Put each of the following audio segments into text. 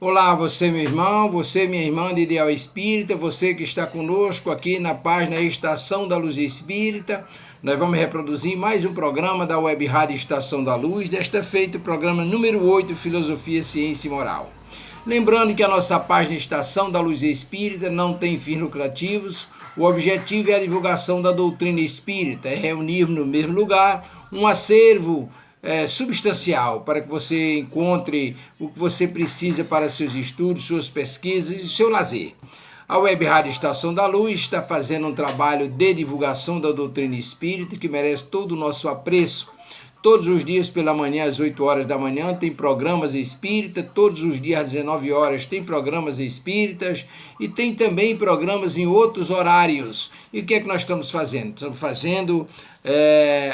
Olá, você meu irmão, você minha irmã de Ideal Espírita, você que está conosco aqui na página Estação da Luz Espírita. Nós vamos reproduzir mais um programa da Web Rádio Estação da Luz, desta feita o programa número 8, Filosofia, Ciência e Moral. Lembrando que a nossa página Estação da Luz Espírita não tem fins lucrativos, o objetivo é a divulgação da doutrina espírita, é reunir no mesmo lugar um acervo substancial para que você encontre o que você precisa para seus estudos, suas pesquisas e seu lazer. A Web Rádio Estação da Luz está fazendo um trabalho de divulgação da doutrina espírita que merece todo o nosso apreço. Todos os dias pela manhã, às 8 horas da manhã, tem programas espíritas. Todos os dias, às 19 horas, tem programas espíritas. E tem também programas em outros horários. E o que é que nós estamos fazendo? Estamos fazendo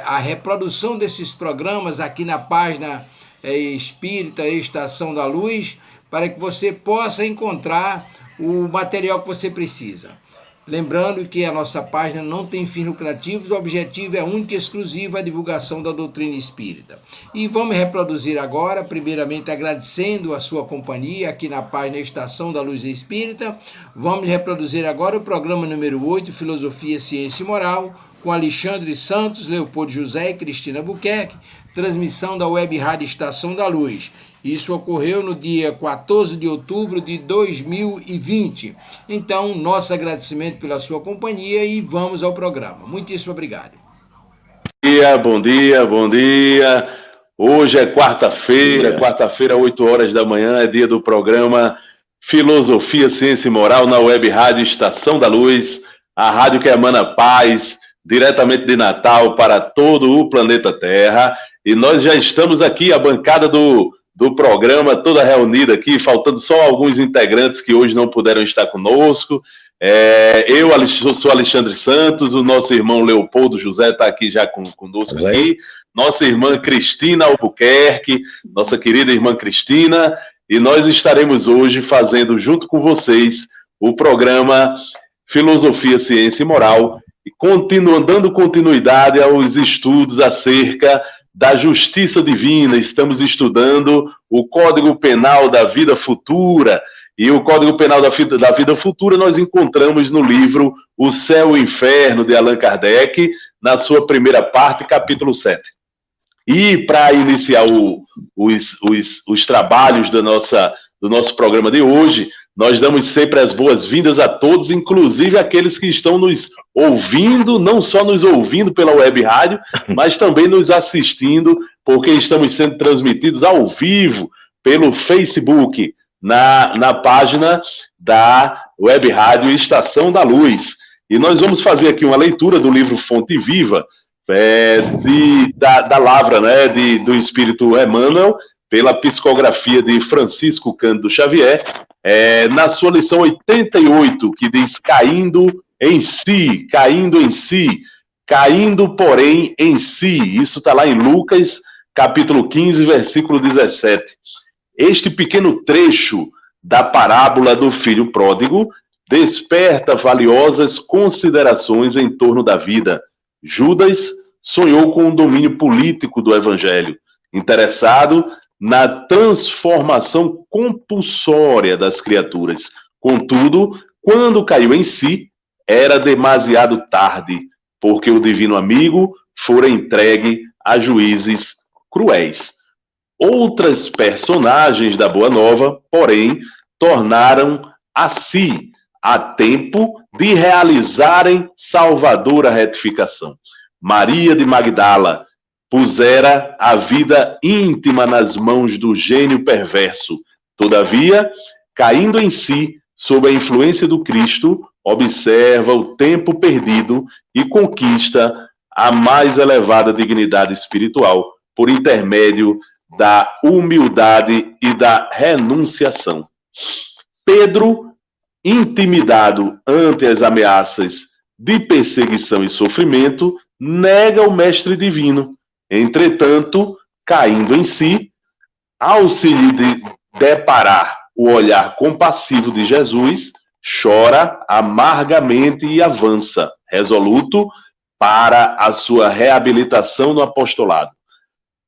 a reprodução desses programas aqui na página Espírita Estação da Luz, para que você possa encontrar o material que você precisa. Lembrando que a nossa página não tem fins lucrativos, o objetivo é único e exclusivo a divulgação da doutrina espírita. E vamos reproduzir agora, primeiramente agradecendo a sua companhia aqui na página Estação da Luz Espírita. Vamos reproduzir agora o programa número 8, Filosofia, Ciência e Moral, com Alexandre Santos, Leopoldo José e Cristina Buquerque, transmissão da Web Rádio Estação da Luz. Isso ocorreu no dia 14 de outubro de 2020. Então, nosso agradecimento pela sua companhia e vamos ao programa. Muitíssimo obrigado. Bom dia, bom dia. Hoje é quarta-feira, 8 horas da manhã, é dia do programa Filosofia, Ciência e Moral na Web Rádio Estação da Luz, a rádio que emana paz, diretamente de Natal para todo o planeta Terra. E nós já estamos aqui, a bancada do programa toda reunida aqui, faltando só alguns integrantes que hoje não puderam estar conosco. Eu sou Alexandre Santos, o nosso irmão Leopoldo José está aqui já conosco aqui, nossa irmã Cristina Albuquerque, nossa querida irmã Cristina, e nós estaremos hoje fazendo junto com vocês o programa Filosofia, Ciência e Moral, e dando continuidade aos estudos acerca da justiça divina. Estamos estudando o Código Penal da Vida Futura, e o Código Penal da Vida Futura nós encontramos no livro O Céu e o Inferno, de Allan Kardec, na sua primeira parte, capítulo 7. E para iniciar os trabalhos do nosso programa de hoje, nós damos sempre as boas-vindas a todos, inclusive aqueles que estão nos ouvindo, não só nos ouvindo pela web rádio, mas também nos assistindo, porque estamos sendo transmitidos ao vivo pelo Facebook, na página da web rádio Estação da Luz. E nós vamos fazer aqui uma leitura do livro Fonte Viva, da Lavra, né, do Espírito Emmanuel, pela psicografia de Francisco Cândido Xavier, na sua lição 88, que diz caindo em si, caindo porém em si. Isso está lá em Lucas, capítulo 15, versículo 17. Este pequeno trecho da parábola do filho pródigo desperta valiosas considerações em torno da vida. Judas sonhou com o domínio político do evangelho, interessado na transformação compulsória das criaturas. Contudo, quando caiu em si, era demasiado tarde, porque o divino amigo fora entregue a juízes cruéis. Outras personagens da Boa Nova, porém, tornaram a si a tempo de realizarem salvadora retificação. Maria de Magdala pusera a vida íntima nas mãos do gênio perverso. Todavia, caindo em si, sob a influência do Cristo, observa o tempo perdido e conquista a mais elevada dignidade espiritual por intermédio da humildade e da renunciação. Pedro, intimidado ante as ameaças de perseguição e sofrimento, nega o Mestre Divino. Entretanto, caindo em si, ao se lhe deparar o olhar compassivo de Jesus, chora amargamente e avança, resoluto, para a sua reabilitação no apostolado.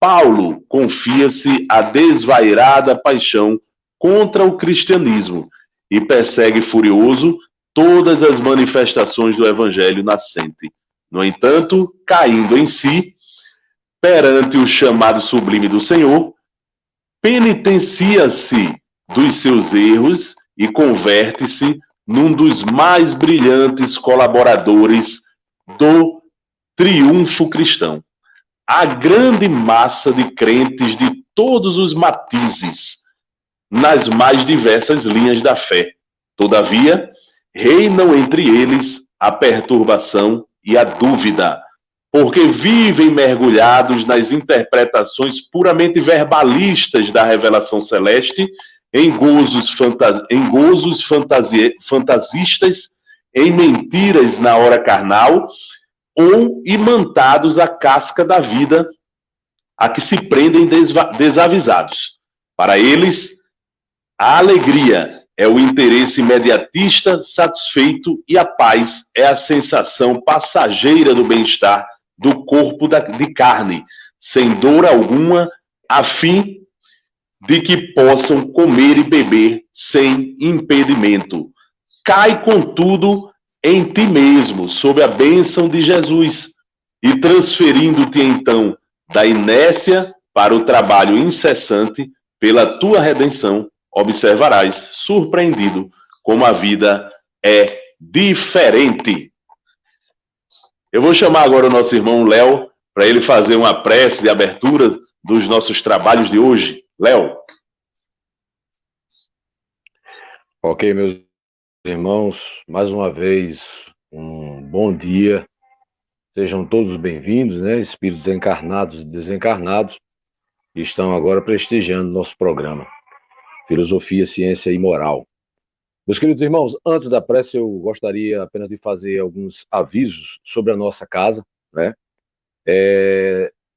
Paulo confia-se à desvairada paixão contra o cristianismo e persegue furioso todas as manifestações do evangelho nascente. No entanto, caindo em si, perante o chamado sublime do Senhor, penitencia-se dos seus erros e converte-se num dos mais brilhantes colaboradores do triunfo cristão. A grande massa de crentes de todos os matizes, nas mais diversas linhas da fé. Todavia, reinam entre eles a perturbação e a dúvida, porque vivem mergulhados nas interpretações puramente verbalistas da revelação celeste, em gozos fantasistas, em mentiras na hora carnal, ou imantados à casca da vida, a que se prendem desavisados. Para eles, a alegria é o interesse imediatista satisfeito e a paz é a sensação passageira do bem-estar do corpo de carne, sem dor alguma, a fim de que possam comer e beber sem impedimento. Cai, contudo, em ti mesmo, sob a bênção de Jesus, e transferindo-te então da inércia para o trabalho incessante pela tua redenção, observarás, surpreendido, como a vida é diferente. Eu vou chamar agora o nosso irmão Léo para ele fazer uma prece de abertura dos nossos trabalhos de hoje. Léo. Ok, meus irmãos, mais uma vez, um bom dia. Sejam todos bem-vindos, né? Espíritos encarnados e desencarnados, que estão agora prestigiando nosso programa Filosofia, Ciência e Moral. Meus queridos irmãos, antes da prece, eu gostaria apenas de fazer alguns avisos sobre a nossa casa, né?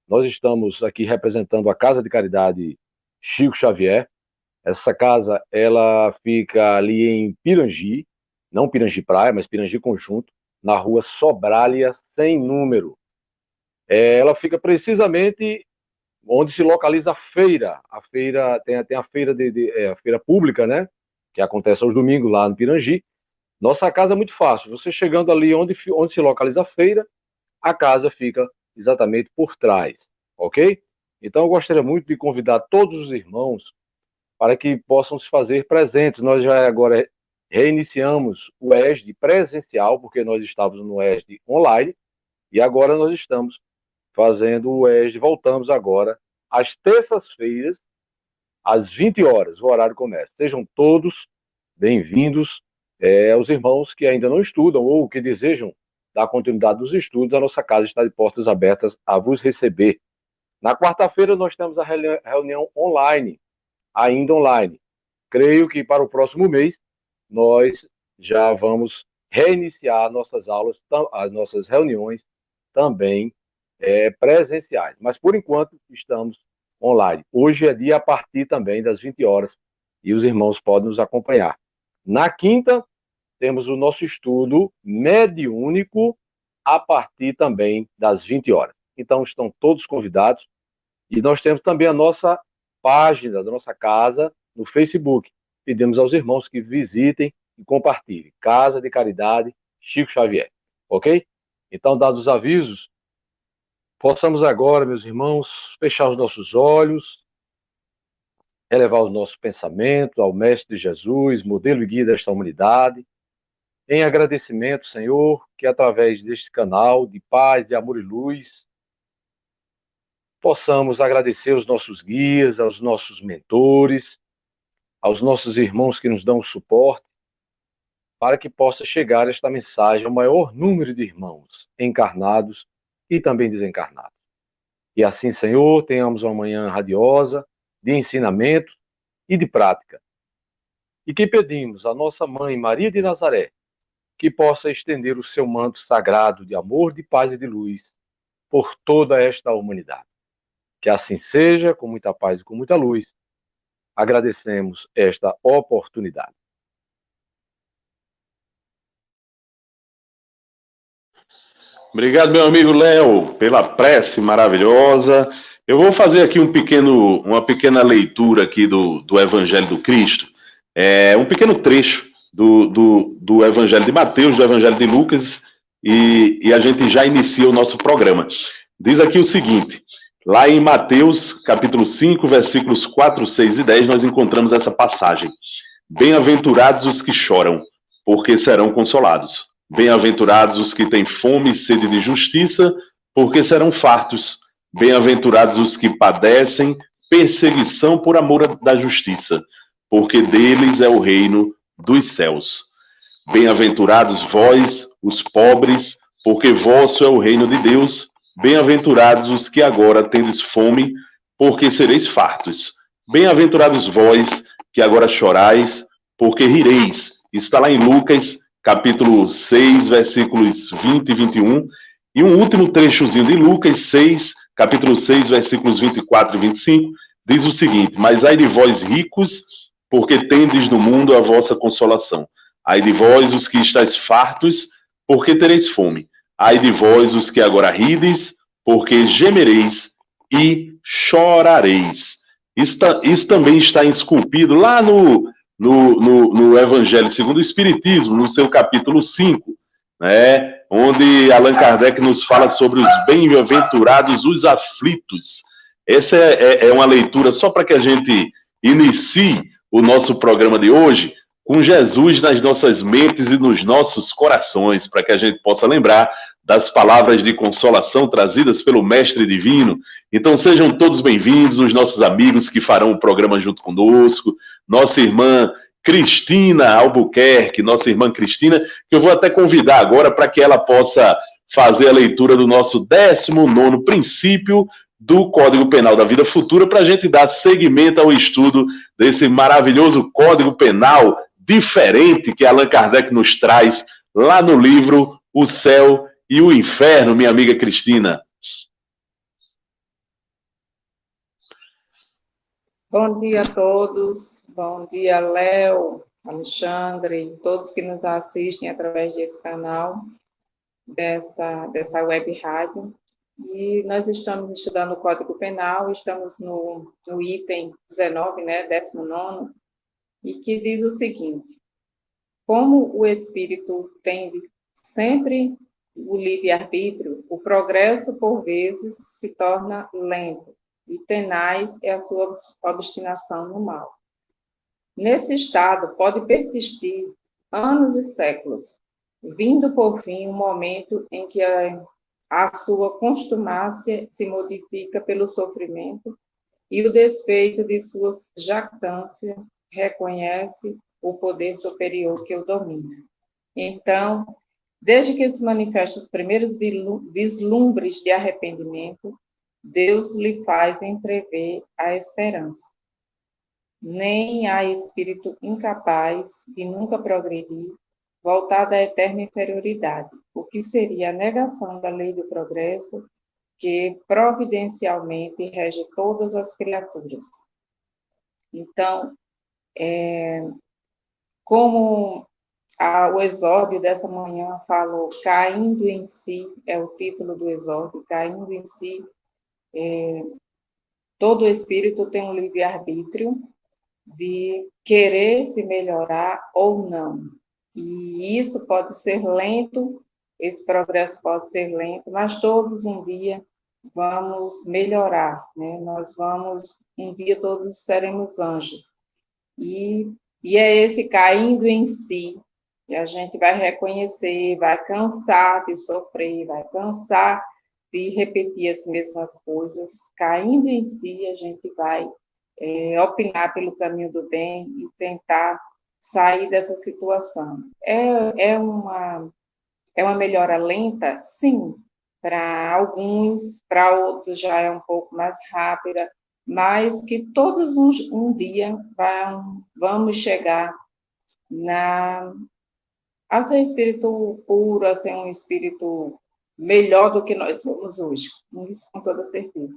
Nós estamos aqui representando a Casa de Caridade Chico Xavier. Essa casa, ela fica ali em Pirangi, não Pirangi Praia, mas Pirangi Conjunto, na rua Sobrália, sem número. Ela fica precisamente onde se localiza a feira. A feira tem a feira a feira pública, né? Que acontece aos domingos lá no Pirangi. Nossa casa é muito fácil. Você chegando ali onde se localiza a feira, a casa fica exatamente por trás, ok? Então eu gostaria muito de convidar todos os irmãos para que possam se fazer presentes. Nós já agora reiniciamos o ESD presencial, porque nós estávamos no ESD online, e agora nós estamos fazendo o ESD, voltamos agora às terças-feiras, às 20 horas, o horário começa. Sejam todos bem-vindos, os irmãos que ainda não estudam ou que desejam dar continuidade dos estudos, a nossa casa está de portas abertas a vos receber. Na quarta-feira nós temos a reunião online, ainda online. Creio que para o próximo mês nós já vamos reiniciar nossas aulas, as nossas reuniões também presenciais. Mas por enquanto estamos online. Hoje é dia a partir também das 20 horas e os irmãos podem nos acompanhar. Na quinta temos o nosso estudo mediúnico a partir também das 20 horas. Então estão todos convidados e nós temos também a nossa página da nossa casa no Facebook. Pedimos aos irmãos que visitem e compartilhem. Casa de Caridade Chico Xavier. Ok? Então, dados os avisos, possamos agora, meus irmãos, fechar os nossos olhos, elevar os nossos pensamentos ao Mestre Jesus, modelo e guia desta humanidade, em agradecimento, Senhor, que através deste canal de paz, de amor e luz, possamos agradecer aos nossos guias, aos nossos mentores, aos nossos irmãos que nos dão suporte, para que possa chegar esta mensagem ao maior número de irmãos, encarnados e também desencarnados. E assim, Senhor, tenhamos uma manhã radiosa, de ensinamento e de prática. E que pedimos à nossa Mãe Maria de Nazaré, que possa estender o seu manto sagrado de amor, de paz e de luz por toda esta humanidade. Que assim seja, com muita paz e com muita luz. Agradecemos esta oportunidade. Obrigado, meu amigo Léo, pela prece maravilhosa. Eu vou fazer aqui uma pequena leitura aqui do Evangelho do Cristo, um pequeno trecho do Evangelho de Mateus, do Evangelho de Lucas, e a gente já inicia o nosso programa. Diz aqui o seguinte, lá em Mateus, capítulo 5, versículos 4, 6 e 10, nós encontramos essa passagem. Bem-aventurados os que choram, porque serão consolados. Bem-aventurados os que têm fome e sede de justiça, porque serão fartos. Bem-aventurados os que padecem perseguição por amor da justiça, porque deles é o reino dos céus. Bem-aventurados vós, os pobres, porque vosso é o reino de Deus. Bem-aventurados os que agora tendes fome, porque sereis fartos. Bem-aventurados vós, que agora chorais, porque rireis. Isso está lá em Lucas, capítulo 6, versículos 20 e 21. E um último trechozinho de Lucas 6, capítulo 6, versículos 24 e 25, diz o seguinte: mas ai de vós ricos, porque tendes no mundo a vossa consolação. Ai de vós os que estáis fartos, porque tereis fome. Ai de vós os que agora rides, porque gemereis e chorareis. Isso também está esculpido lá no Evangelho segundo o Espiritismo, no seu capítulo 5, né, onde Allan Kardec nos fala sobre os bem-aventurados, os aflitos. Essa é uma leitura só para que a gente inicie o nosso programa de hoje com Jesus nas nossas mentes e nos nossos corações, para que a gente possa lembrar das palavras de consolação trazidas pelo Mestre Divino. Então sejam todos bem-vindos, os nossos amigos que farão o programa junto conosco, nossa irmã Cristina Albuquerque, nossa irmã Cristina, que eu vou até convidar agora para que ela possa fazer a leitura do nosso 19º princípio do Código Penal da Vida Futura, para a gente dar seguimento ao estudo desse maravilhoso Código Penal diferente que Allan Kardec nos traz lá no livro O Céu e o Inferno, minha amiga Cristina. Bom dia a todos, bom dia Léo, Alexandre, todos que nos assistem através desse canal, dessa web rádio. E nós estamos estudando o Código Penal, estamos no item 19, né, 19º, e que diz o seguinte: como o espírito tem sempre o livre-arbítrio, o progresso, por vezes, se torna lento, e tenaz é a sua obstinação no mal. Nesse estado, pode persistir anos e séculos, vindo, por fim, um momento em que a sua contumácia se modifica pelo sofrimento e o despeito de suas jactâncias reconhece o poder superior que o domina. Então, desde que se manifestam os primeiros vislumbres de arrependimento, Deus lhe faz entrever a esperança. Nem há espírito incapaz de nunca progredir, voltado à eterna inferioridade, o que seria a negação da lei do progresso que providencialmente rege todas as criaturas. Então, como o exórdio dessa manhã falou, caindo em si, é o título do exórdio, caindo em si, todo espírito tem um livre-arbítrio de querer se melhorar ou não. E isso pode ser lento, esse progresso pode ser lento, mas todos um dia vamos melhorar, né? Um dia todos seremos anjos. E é esse caindo em si, que a gente vai reconhecer, vai cansar de sofrer, vai cansar de repetir as mesmas coisas. Caindo em si, a gente vai opinar pelo caminho do bem e tentar sair dessa situação. É uma melhora lenta? Sim. Para alguns, para outros já é um pouco mais rápida, mas que todos um dia vamos chegar a ser espírito puro, a ser um espírito melhor do que nós somos hoje. Isso com toda certeza.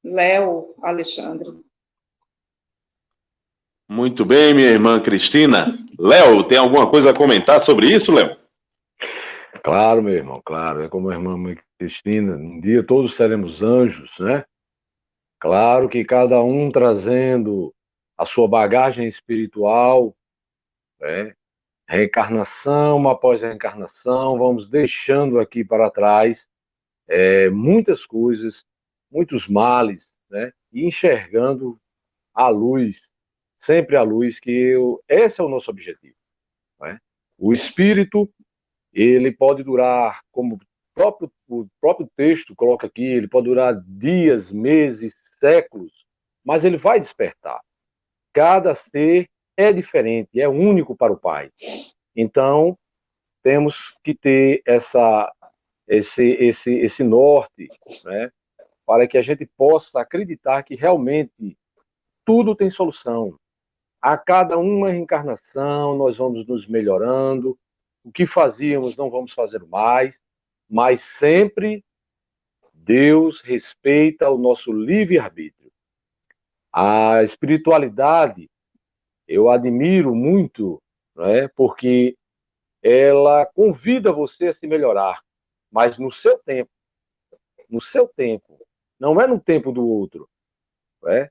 Léo, Alexandre. Muito bem, minha irmã Cristina. Léo, tem alguma coisa a comentar sobre isso, Léo? Claro, meu irmão, claro. É como a irmã Cristina, um dia todos seremos anjos, né? Claro que cada um trazendo a sua bagagem espiritual, né? Reencarnação após reencarnação, vamos deixando aqui para trás muitas coisas, muitos males, né? E enxergando a luz, sempre a luz, esse é o nosso objetivo, né? O espírito, ele pode durar, como o próprio texto coloca aqui, ele pode durar dias, meses, séculos, mas ele vai despertar. Cada ser é diferente, é único para o Pai. Então, temos que ter esse norte, né, para que a gente possa acreditar que realmente tudo tem solução. A cada uma reencarnação, nós vamos nos melhorando. O que fazíamos, não vamos fazer mais, mas sempre Deus respeita o nosso livre-arbítrio. A espiritualidade, eu admiro muito, né, porque ela convida você a se melhorar, mas no seu tempo, não é no tempo do outro, né?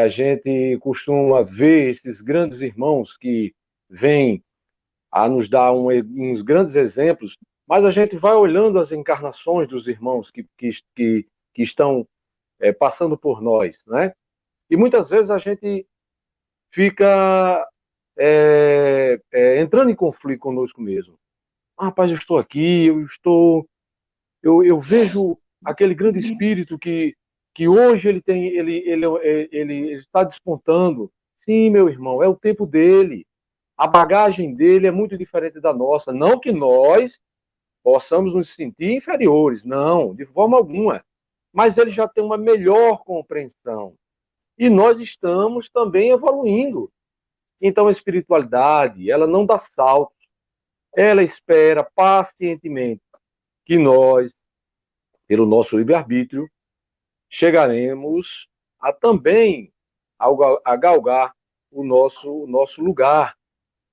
A gente costuma ver esses grandes irmãos que vêm a nos dar uns grandes exemplos, mas a gente vai olhando as encarnações dos irmãos que estão passando por nós, né? E muitas vezes a gente fica entrando em conflito conosco mesmo. Rapaz, eu estou aqui, eu vejo aquele grande espírito que hoje ele está despontando. Sim, meu irmão, é o tempo dele. A bagagem dele é muito diferente da nossa. Não que nós possamos nos sentir inferiores, não, de forma alguma. Mas ele já tem uma melhor compreensão. E nós estamos também evoluindo. Então a espiritualidade, ela não dá saltos. Ela espera pacientemente que nós, pelo nosso livre-arbítrio, chegaremos a também a galgar o nosso lugar,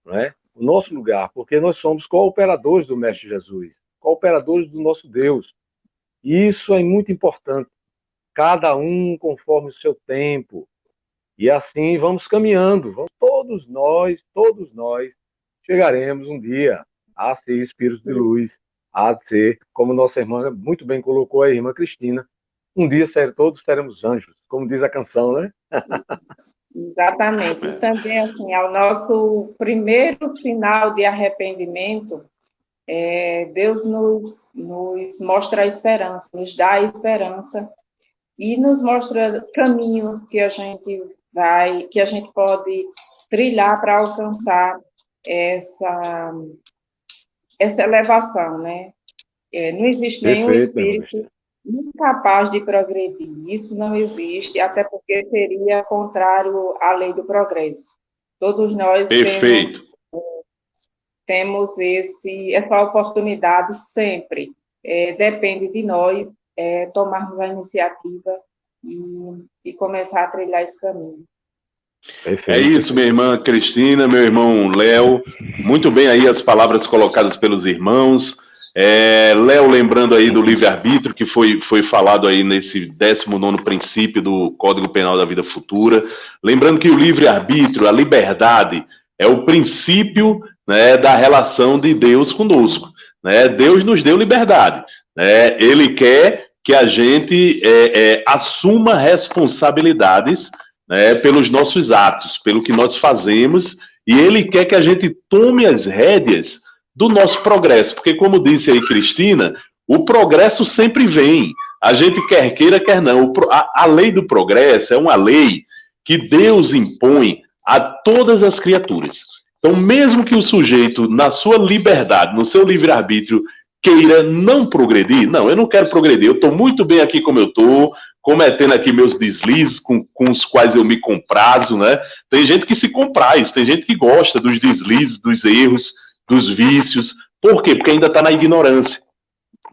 né? O nosso lugar, porque nós somos cooperadores do Mestre Jesus, cooperadores do nosso Deus. E isso é muito importante. Cada um conforme o seu tempo. E assim vamos caminhando. Todos nós chegaremos um dia a ser espíritos de luz, a ser, como nossa irmã muito bem colocou a irmã Cristina, um dia todos seremos anjos, como diz a canção, né? Exatamente. E também, assim, ao nosso primeiro sinal de arrependimento, Deus nos mostra a esperança, nos dá a esperança e nos mostra caminhos que a gente pode trilhar para alcançar essa elevação, né? Não existe nenhum espírito incapaz de progredir. Isso não existe, até porque seria contrário à lei do progresso. Todos nós temos essa oportunidade sempre. Depende de nós tomarmos a iniciativa e começar a trilhar esse caminho. Perfeito. É isso, minha irmã Cristina, meu irmão Léo. Muito bem aí as palavras colocadas pelos irmãos. Léo, lembrando aí do livre-arbítrio que foi falado aí nesse 19º princípio do Código Penal da Vida Futura. Lembrando que o livre-arbítrio, a liberdade, é o princípio, né, da relação de Deus conosco. Né? Deus nos deu liberdade. Né? Ele quer que a gente assuma responsabilidades, né, pelos nossos atos, pelo que nós fazemos, e ele quer que a gente tome as rédeas do nosso progresso, porque como disse aí Cristina, o progresso sempre vem, a gente quer queira, quer não, a lei do progresso é uma lei que Deus impõe a todas as criaturas. Então, mesmo que o sujeito, na sua liberdade, no seu livre-arbítrio, queira não progredir, não, eu não quero progredir, eu estou muito bem aqui como eu estou, cometendo aqui meus deslizes com os quais eu me comprazo, né? Tem gente que se compraz, tem gente que gosta dos deslizes, dos erros, dos vícios. Por quê? Porque ainda está na ignorância,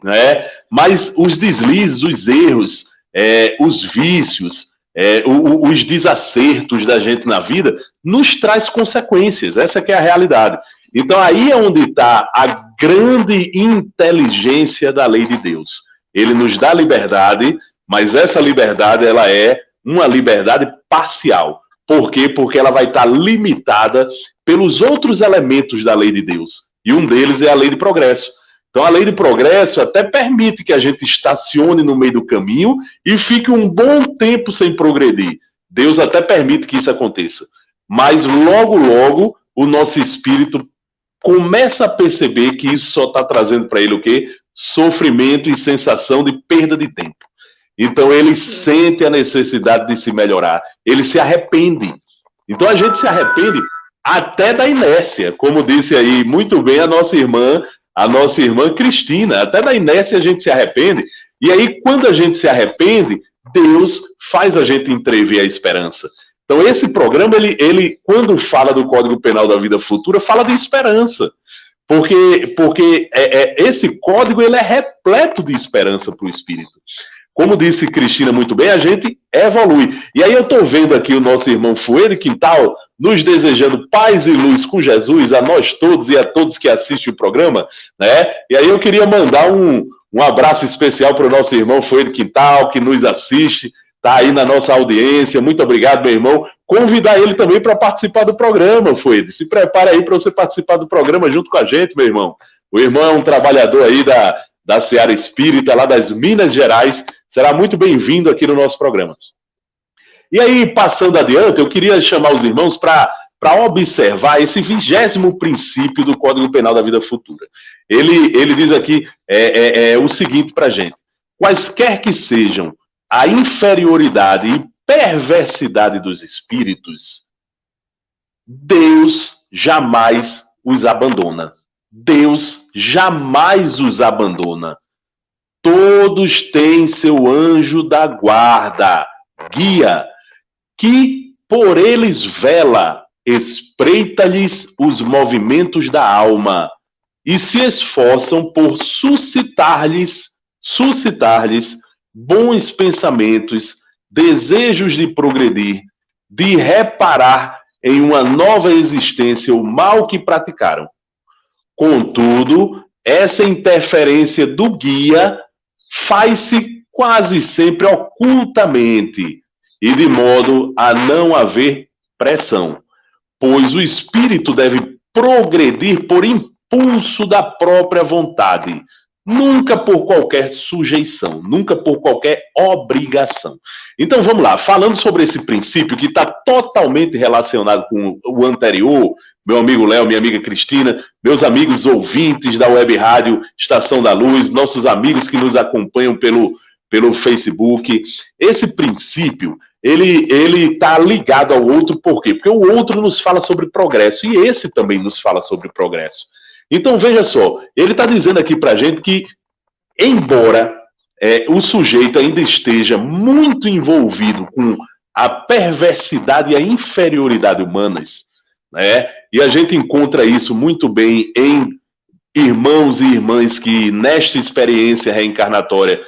né? Mas os deslizes, os erros, os vícios, os desacertos da gente na vida nos traz consequências. Essa que é a realidade. Então aí é onde está a grande inteligência da lei de Deus. Ele nos dá liberdade, mas essa liberdade ela é uma liberdade parcial. Por quê? Porque ela vai estar limitada pelos outros elementos da lei de Deus. E um deles é a lei de progresso. Então a lei de progresso até permite que a gente estacione no meio do caminho e fique um bom tempo sem progredir. Deus até permite que isso aconteça. Mas logo, logo, o nosso espírito começa a perceber que isso só está trazendo para ele o quê? Sofrimento e sensação de perda de tempo. Então ele sente a necessidade de se melhorar. Ele se arrepende. Então a gente se arrepende até da inércia, como disse aí muito bem a nossa irmã Cristina. Até da inércia a gente se arrepende. E aí, quando a gente se arrepende, Deus faz a gente entrever a esperança. Então, esse programa, ele quando fala do Código Penal da Vida Futura, fala de esperança. Porque esse código ele é repleto de esperança para o espírito. Como disse Cristina muito bem, a gente evolui. E aí eu estou vendo aqui o nosso irmão Fuene Quintal nos desejando paz e luz com Jesus a nós todos e a todos que assistem o programa, né? E aí eu queria mandar um abraço especial para o nosso irmão Fuene Quintal, que nos assiste, está aí na nossa audiência. Muito obrigado, meu irmão. Convidar ele também para participar do programa, Fuene. Se prepare aí para você participar do programa junto com a gente, meu irmão. O irmão é um trabalhador aí da Seara Espírita, lá das Minas Gerais. Será muito bem-vindo aqui no nosso programa. E aí, passando adiante, eu queria chamar os irmãos para observar esse 20º princípio do Código Penal da Vida Futura. Ele diz aqui o seguinte para a gente: quaisquer que sejam a inferioridade e perversidade dos espíritos, Deus jamais os abandona. Deus jamais os abandona. Todos têm seu anjo da guarda, guia, que por eles vela, espreita-lhes os movimentos da alma e se esforçam por suscitar-lhes bons pensamentos, desejos de progredir, de reparar em uma nova existência o mal que praticaram. Contudo, essa interferência do guia faz-se quase sempre ocultamente e de modo a não haver pressão, pois o espírito deve progredir por impulso da própria vontade, nunca por qualquer sujeição, nunca por qualquer obrigação. Então vamos lá, falando sobre esse princípio que está totalmente relacionado com o anterior, meu amigo Léo, minha amiga Cristina, meus amigos ouvintes da Web Rádio Estação da Luz, nossos amigos que nos acompanham pelo Facebook, esse princípio, ele está ligado ao outro, por quê? Porque o outro nos fala sobre progresso, e esse também nos fala sobre progresso. Então, veja só, ele está dizendo aqui para a gente que, embora o sujeito ainda esteja muito envolvido com a perversidade e a inferioridade humanas, né, e a gente encontra isso muito bem em irmãos e irmãs que, nesta experiência reencarnatória,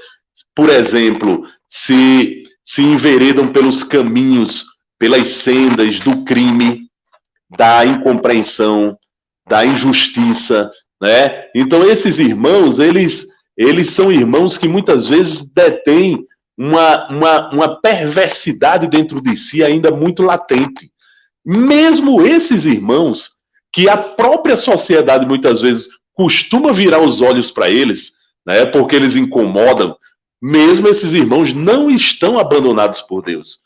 por exemplo, se enveredam pelos caminhos, pelas sendas do crime, da incompreensão, da injustiça, né? Então esses irmãos, eles são irmãos que muitas vezes detêm uma perversidade dentro de si ainda muito latente. Mesmo esses irmãos, que a própria sociedade muitas vezes costuma virar os olhos para eles, né? Porque eles incomodam, mesmo esses irmãos não estão abandonados por Deus.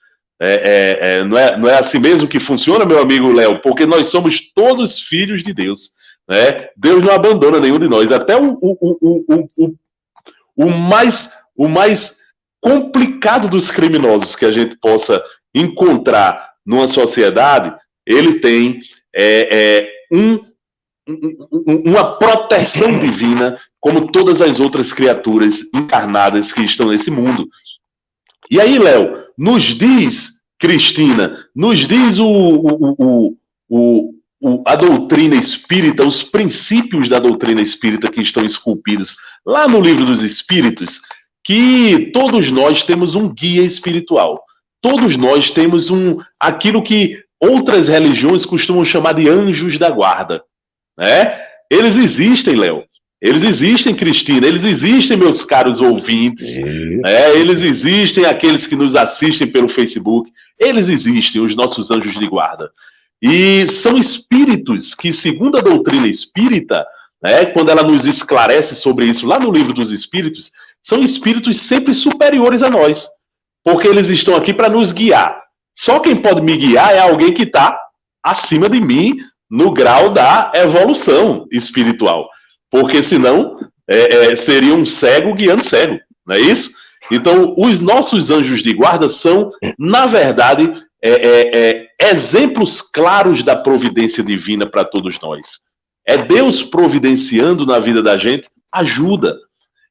Não é assim mesmo que funciona, meu amigo Léo? Porque nós somos todos filhos de Deus, né? Deus não abandona nenhum de nós. Até o mais complicado dos criminosos que a gente possa encontrar numa sociedade, ele tem uma proteção divina, como todas as outras criaturas encarnadas que estão nesse mundo. E aí, Léo, nos diz, Cristina, nos diz a doutrina espírita, os princípios da doutrina espírita que estão esculpidos lá no Livro dos Espíritos, que todos nós temos um guia espiritual. Todos nós temos aquilo que outras religiões costumam chamar de anjos da guarda. né? Eles existem, Léo. Eles existem, Cristina. Eles existem, meus caros ouvintes. Né? Eles existem, aqueles que nos assistem pelo Facebook. Eles existem, os nossos anjos de guarda. E são espíritos que, segundo a doutrina espírita, né, quando ela nos esclarece sobre isso lá no Livro dos Espíritos, são espíritos sempre superiores a nós, porque eles estão aqui para nos guiar. Só quem pode me guiar é alguém que está acima de mim no grau da evolução espiritual, porque senão seria um cego guiando cego, não é isso? Então, os nossos anjos de guarda são, na verdade, exemplos claros da providência divina para todos nós. É Deus providenciando na vida da gente ajuda.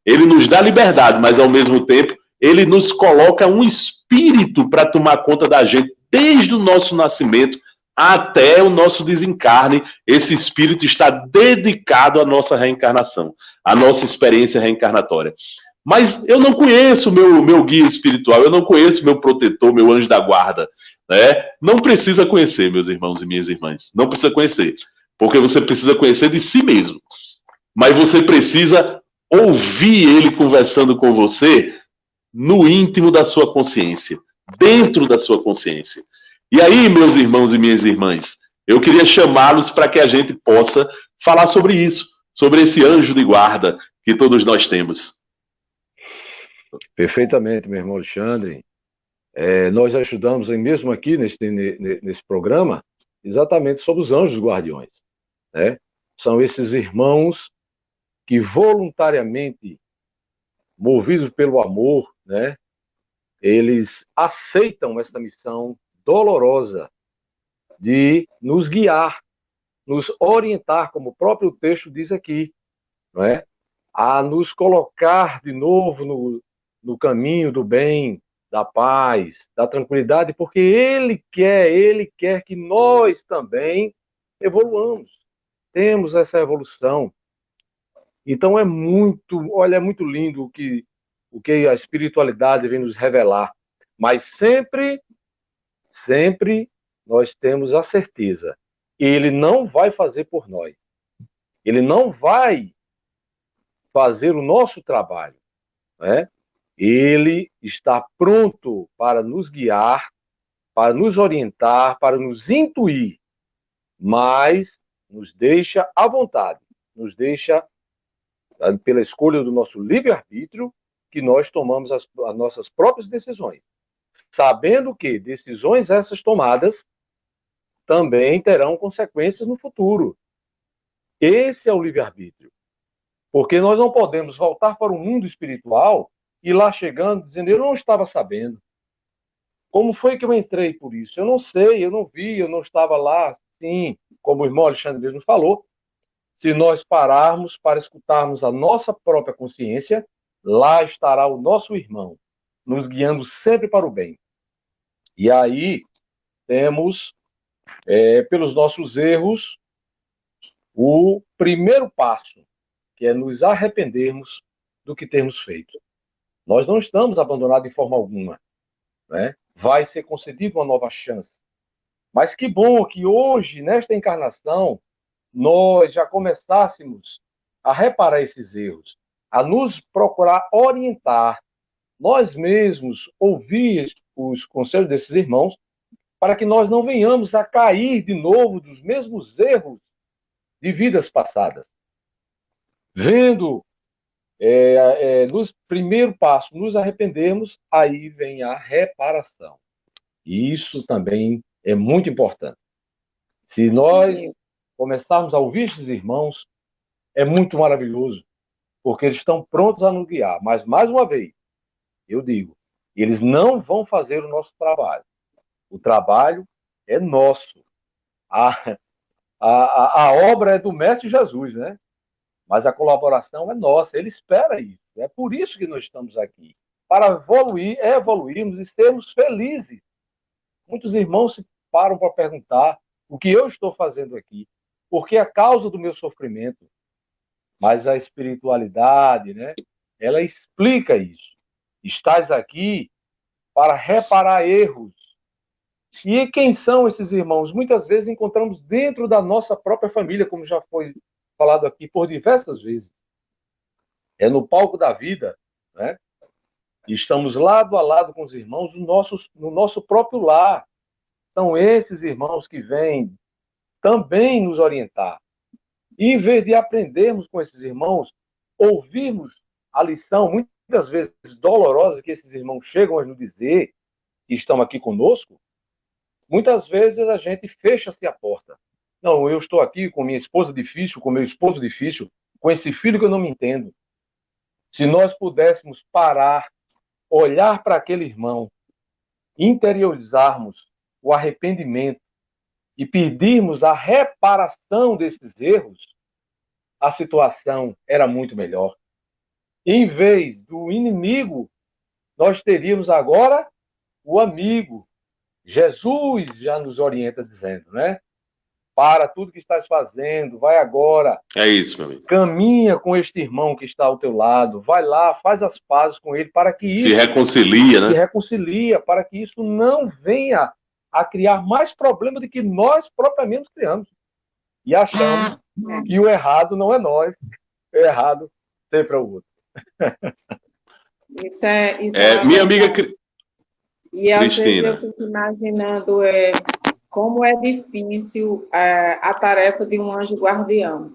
Ele nos dá liberdade, mas ao mesmo tempo ele nos coloca um espírito para tomar conta da gente desde o nosso nascimento até o nosso desencarne. Esse espírito está dedicado à nossa reencarnação, à nossa experiência reencarnatória. Mas eu não conheço meu guia espiritual, eu não conheço meu protetor, meu anjo da guarda. Né? Não precisa conhecer, meus irmãos e minhas irmãs. Não precisa conhecer. Porque você precisa conhecer de si mesmo. Mas você precisa ouvir ele conversando com você no íntimo da sua consciência. Dentro da sua consciência. E aí, meus irmãos e minhas irmãs, eu queria chamá-los para que a gente possa falar sobre isso. Sobre esse anjo de guarda que todos nós temos. Perfeitamente, meu irmão Alexandre. Nós ajudamos, mesmo aqui nesse programa, exatamente sobre os anjos guardiões. Né? São esses irmãos que voluntariamente, movidos pelo amor, né, eles aceitam essa missão dolorosa de nos guiar, nos orientar, como o próprio texto diz aqui, não é? A nos colocar de novo no caminho do bem, da paz, da tranquilidade, porque Ele quer que nós também evoluamos. Temos essa evolução. Então é muito lindo o que a espiritualidade vem nos revelar. Mas sempre nós temos a certeza, Ele não vai fazer por nós. Ele não vai fazer o nosso trabalho, né? Ele está pronto para nos guiar, para nos orientar, para nos intuir, mas nos deixa à vontade, nos deixa pela escolha do nosso livre-arbítrio, que nós tomamos as nossas próprias decisões, sabendo que decisões essas tomadas também terão consequências no futuro. Esse é o livre-arbítrio. Porque nós não podemos voltar para o mundo espiritual e lá chegando dizendo, eu não estava sabendo. Como foi que eu entrei por isso? Eu não sei, eu não vi, eu não estava lá. Sim, como o irmão Alexandre mesmo falou, se nós pararmos para escutarmos a nossa própria consciência, lá estará o nosso irmão, nos guiando sempre para o bem. E aí temos, pelos nossos erros, o primeiro passo, que é nos arrependermos do que temos feito. Nós não estamos abandonados de forma alguma, né? Vai ser concedida uma nova chance. Mas que bom que hoje, nesta encarnação, nós já começássemos a reparar esses erros, a nos procurar orientar, nós mesmos ouvir os conselhos desses irmãos, para que nós não venhamos a cair de novo dos mesmos erros de vidas passadas. Vendo nos primeiro passo, nos arrependermos, aí vem a reparação. E isso também é muito importante. Se nós começarmos a ouvir esses irmãos, é muito maravilhoso, porque eles estão prontos a nos guiar. Mas, mais uma vez, eu digo, eles não vão fazer o nosso trabalho. O trabalho é nosso. A obra é do Mestre Jesus, né? Mas a colaboração é nossa. Ele espera isso. É por isso que nós estamos aqui. Para evoluirmos e sermos felizes. Muitos irmãos se param para perguntar o que eu estou fazendo aqui. Porque é a causa do meu sofrimento. Mas a espiritualidade, né? Ela explica isso. Estás aqui para reparar erros. E quem são esses irmãos? Muitas vezes encontramos dentro da nossa própria família, como já foi falado aqui por diversas vezes. É no palco da vida, né? E estamos lado a lado com os irmãos no nosso próprio lar. São esses irmãos que vêm também nos orientar. E em vez de aprendermos com esses irmãos, ouvirmos a lição, muitas vezes dolorosa, que esses irmãos chegam a nos dizer, que estão aqui conosco, muitas vezes a gente fecha-se a porta. Não, eu estou aqui com minha esposa difícil, com meu esposo difícil, com esse filho que eu não me entendo. Se nós pudéssemos parar, olhar para aquele irmão, interiorizarmos o arrependimento e pedirmos a reparação desses erros, a situação era muito melhor. Em vez do inimigo, nós teríamos agora o amigo. Jesus já nos orienta dizendo, né? Para tudo que estás fazendo, vai agora. É isso, meu amigo. Caminha com este irmão que está ao teu lado, vai lá, faz as pazes com ele, para que isso... Se reconcilia, né? Se reconcilia, para que isso não venha a criar mais problemas do que nós propriamente criamos. E achamos que o errado não é nós, o errado sempre é o outro. Isso é minha amiga e às vezes Cristina. eu fico imaginando como é difícil a tarefa de um anjo guardião,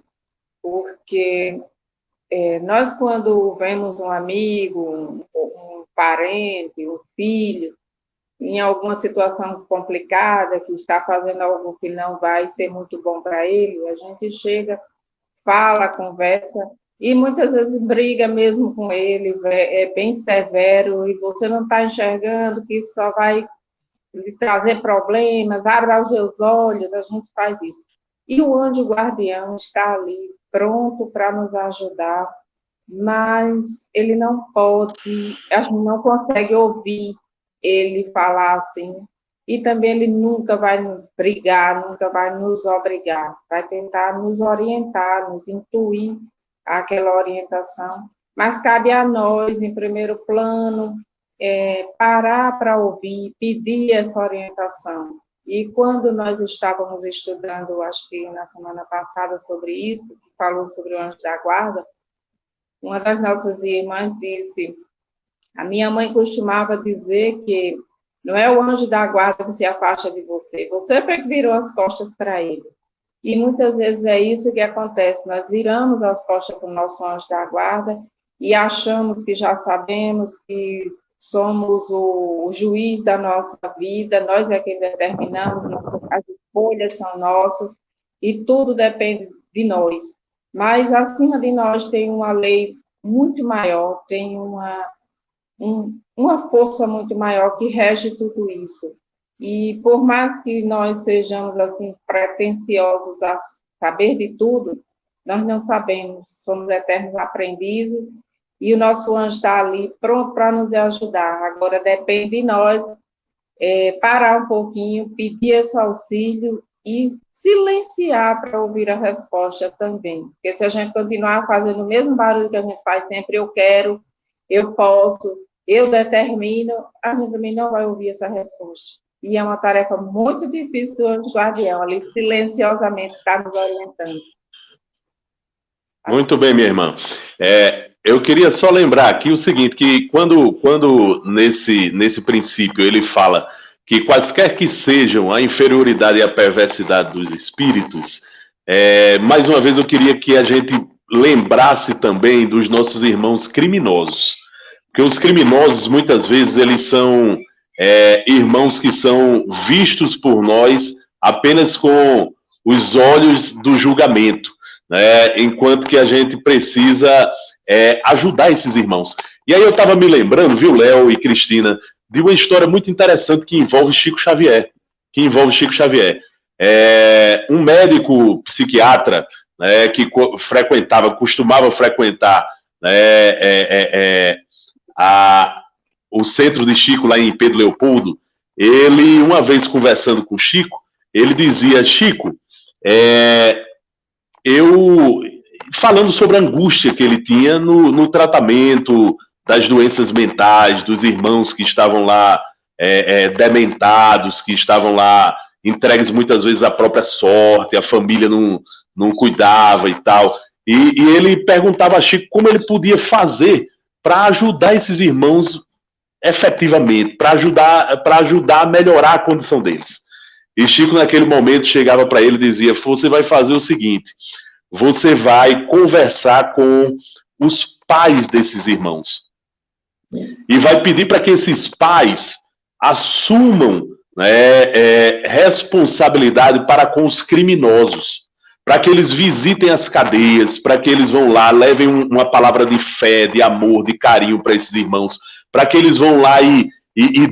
porque nós, quando vemos um amigo, um parente, um filho, em alguma situação complicada, que está fazendo algo que não vai ser muito bom para ele, a gente chega, fala, conversa, e muitas vezes briga mesmo com ele, é bem severo, e você não está enxergando que isso só vai lhe trazer problemas, abra os seus olhos, a gente faz isso. E o anjo guardião está ali, pronto para nos ajudar, mas ele não pode, a gente não consegue ouvir ele falar assim, e também ele nunca vai brigar, nunca vai nos obrigar, vai tentar nos orientar, nos intuir aquela orientação, mas cabe a nós, em primeiro plano, parar para ouvir, pedir essa orientação. E quando nós estávamos estudando, acho que na semana passada, sobre isso, que falou sobre o anjo da guarda, uma das nossas irmãs disse: a minha mãe costumava dizer que não é o anjo da guarda que se afasta de você, você foi que virou as costas para ele. E muitas vezes é isso que acontece, nós viramos as costas para o nosso anjo da guarda e achamos que já sabemos, que somos o juiz da nossa vida, nós é quem determinamos, as escolhas são nossas e tudo depende de nós. Mas acima de nós tem uma lei muito maior, tem uma força muito maior que rege tudo isso. E por mais que nós sejamos assim pretensiosos a saber de tudo, nós não sabemos, somos eternos aprendizes, e o nosso anjo está ali pronto para nos ajudar. Agora depende de nós parar um pouquinho, pedir esse auxílio e silenciar para ouvir a resposta também. Porque se a gente continuar fazendo o mesmo barulho que a gente faz sempre, eu quero, eu posso, eu determino, a gente também não vai ouvir essa resposta. E é uma tarefa muito difícil do anjo guardião, ali silenciosamente está nos orientando. Muito bem, minha irmã. Eu queria só lembrar aqui o seguinte, que quando nesse princípio ele fala que quaisquer que sejam a inferioridade e a perversidade dos espíritos, mais uma vez eu queria que a gente lembrasse também dos nossos irmãos criminosos. Porque os criminosos, muitas vezes, eles são irmãos que são vistos por nós apenas com os olhos do julgamento, né? Enquanto que a gente precisa ajudar esses irmãos. E aí eu estava me lembrando, viu, Léo e Cristina, de uma história muito interessante que envolve Chico Xavier. Um médico psiquiatra, né, que costumava frequentar o centro de Chico lá em Pedro Leopoldo. Ele, uma vez conversando com Chico, ele dizia: Chico, falando sobre a angústia que ele tinha no tratamento das doenças mentais, dos irmãos que estavam lá dementados, que estavam lá entregues muitas vezes à própria sorte, a família não cuidava e tal. E ele perguntava a Chico como ele podia fazer para ajudar esses irmãos efetivamente, para ajudar a melhorar a condição deles. E Chico, naquele momento, chegava para ele e dizia: você vai fazer o seguinte, você vai conversar com os pais desses irmãos e vai pedir para que esses pais assumam, né, responsabilidade para com os criminosos, para que eles visitem as cadeias, para que eles vão lá, levem uma palavra de fé, de amor, de carinho para esses irmãos, para que eles vão lá e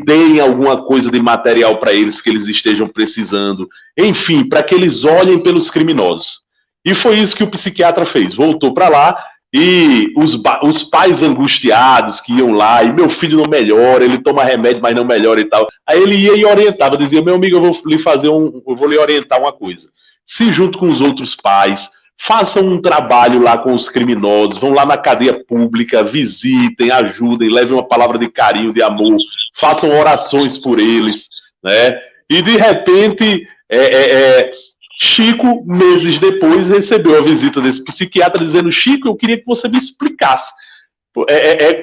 deem alguma coisa de material para eles que eles estejam precisando. Enfim, para que eles olhem pelos criminosos. E foi isso que o psiquiatra fez. Voltou para lá e os pais angustiados que iam lá, e meu filho não melhora, ele toma remédio, mas não melhora e tal. Aí ele ia e orientava, dizia: meu amigo, eu vou lhe orientar uma coisa. Se junto com os outros pais, façam um trabalho lá com os criminosos, vão lá na cadeia pública, visitem, ajudem, levem uma palavra de carinho, de amor, façam orações por eles, né? E de repente, Chico, meses depois, recebeu a visita desse psiquiatra dizendo: Chico, eu queria que você me explicasse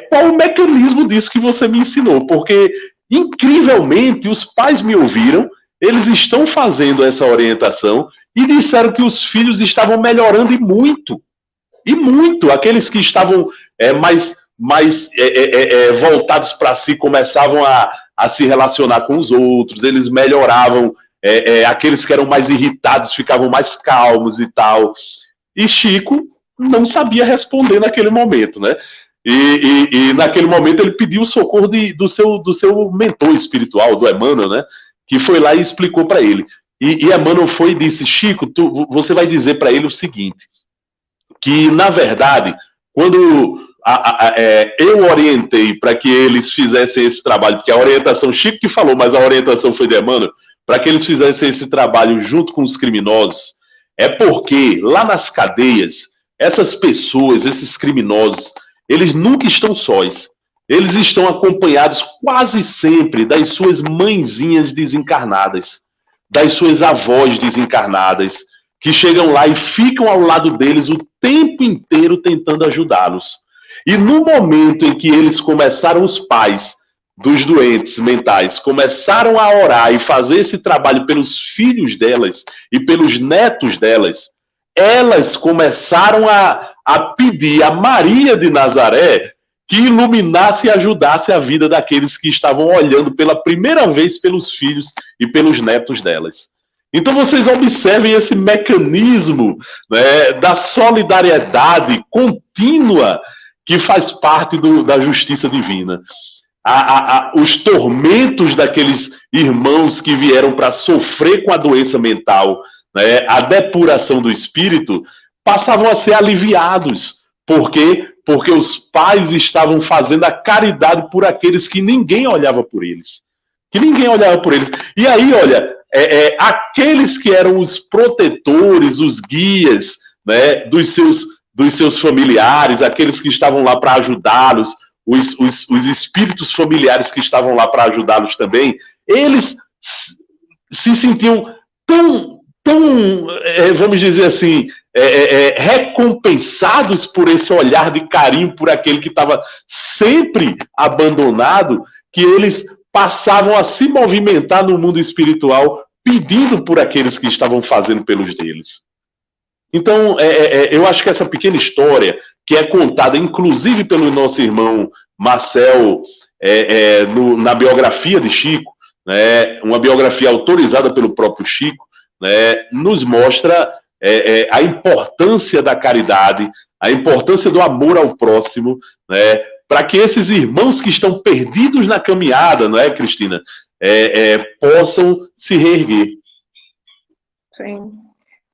qual o mecanismo disso que você me ensinou, porque incrivelmente os pais me ouviram, eles estão fazendo essa orientação e disseram que os filhos estavam melhorando e muito, aqueles que estavam mais voltados para si começavam a se relacionar com os outros, eles melhoravam, aqueles que eram mais irritados ficavam mais calmos e tal. E Chico não sabia responder naquele momento, né? E naquele momento ele pediu o socorro do seu mentor espiritual, do Emmanuel, né? Que foi lá e explicou para ele. E Emmanuel foi e disse: Chico, você vai dizer para ele o seguinte, que na verdade, quando eu orientei para que eles fizessem esse trabalho, porque a orientação, Chico que falou, mas a orientação foi de Emmanuel, para que eles fizessem esse trabalho junto com os criminosos, é porque lá nas cadeias, essas pessoas, esses criminosos, eles nunca estão sós. Eles estão acompanhados quase sempre das suas mãezinhas desencarnadas, das suas avós desencarnadas, que chegam lá e ficam ao lado deles o tempo inteiro tentando ajudá-los. E no momento em que eles começaram, os pais dos doentes mentais começaram a orar e fazer esse trabalho pelos filhos delas e pelos netos delas, elas começaram a pedir a Maria de Nazaré que iluminasse e ajudasse a vida daqueles que estavam olhando pela primeira vez pelos filhos e pelos netos delas. Então vocês observem esse mecanismo, né, da solidariedade contínua que faz parte da justiça divina. Os tormentos daqueles irmãos que vieram para sofrer com a doença mental, né, a depuração do espírito, passavam a ser aliviados. Por quê? Porque os pais estavam fazendo a caridade por aqueles que ninguém olhava por eles. E aí, olha, aqueles que eram os protetores, os guias, né, dos seus familiares, aqueles que estavam lá para ajudá-los, os espíritos familiares que estavam lá para ajudá-los também, eles se sentiam tão vamos dizer assim, recompensados por esse olhar de carinho por aquele que estava sempre abandonado, que eles passavam a se movimentar no mundo espiritual pedindo por aqueles que estavam fazendo pelos deles. Então, eu acho que essa pequena história, que é contada inclusive pelo nosso irmão Marcel, na biografia de Chico, né, uma biografia autorizada pelo próprio Chico, né, nos mostra a importância da caridade, a importância do amor ao próximo, né, para que esses irmãos que estão perdidos na caminhada, não é, Cristina, possam se reerguer.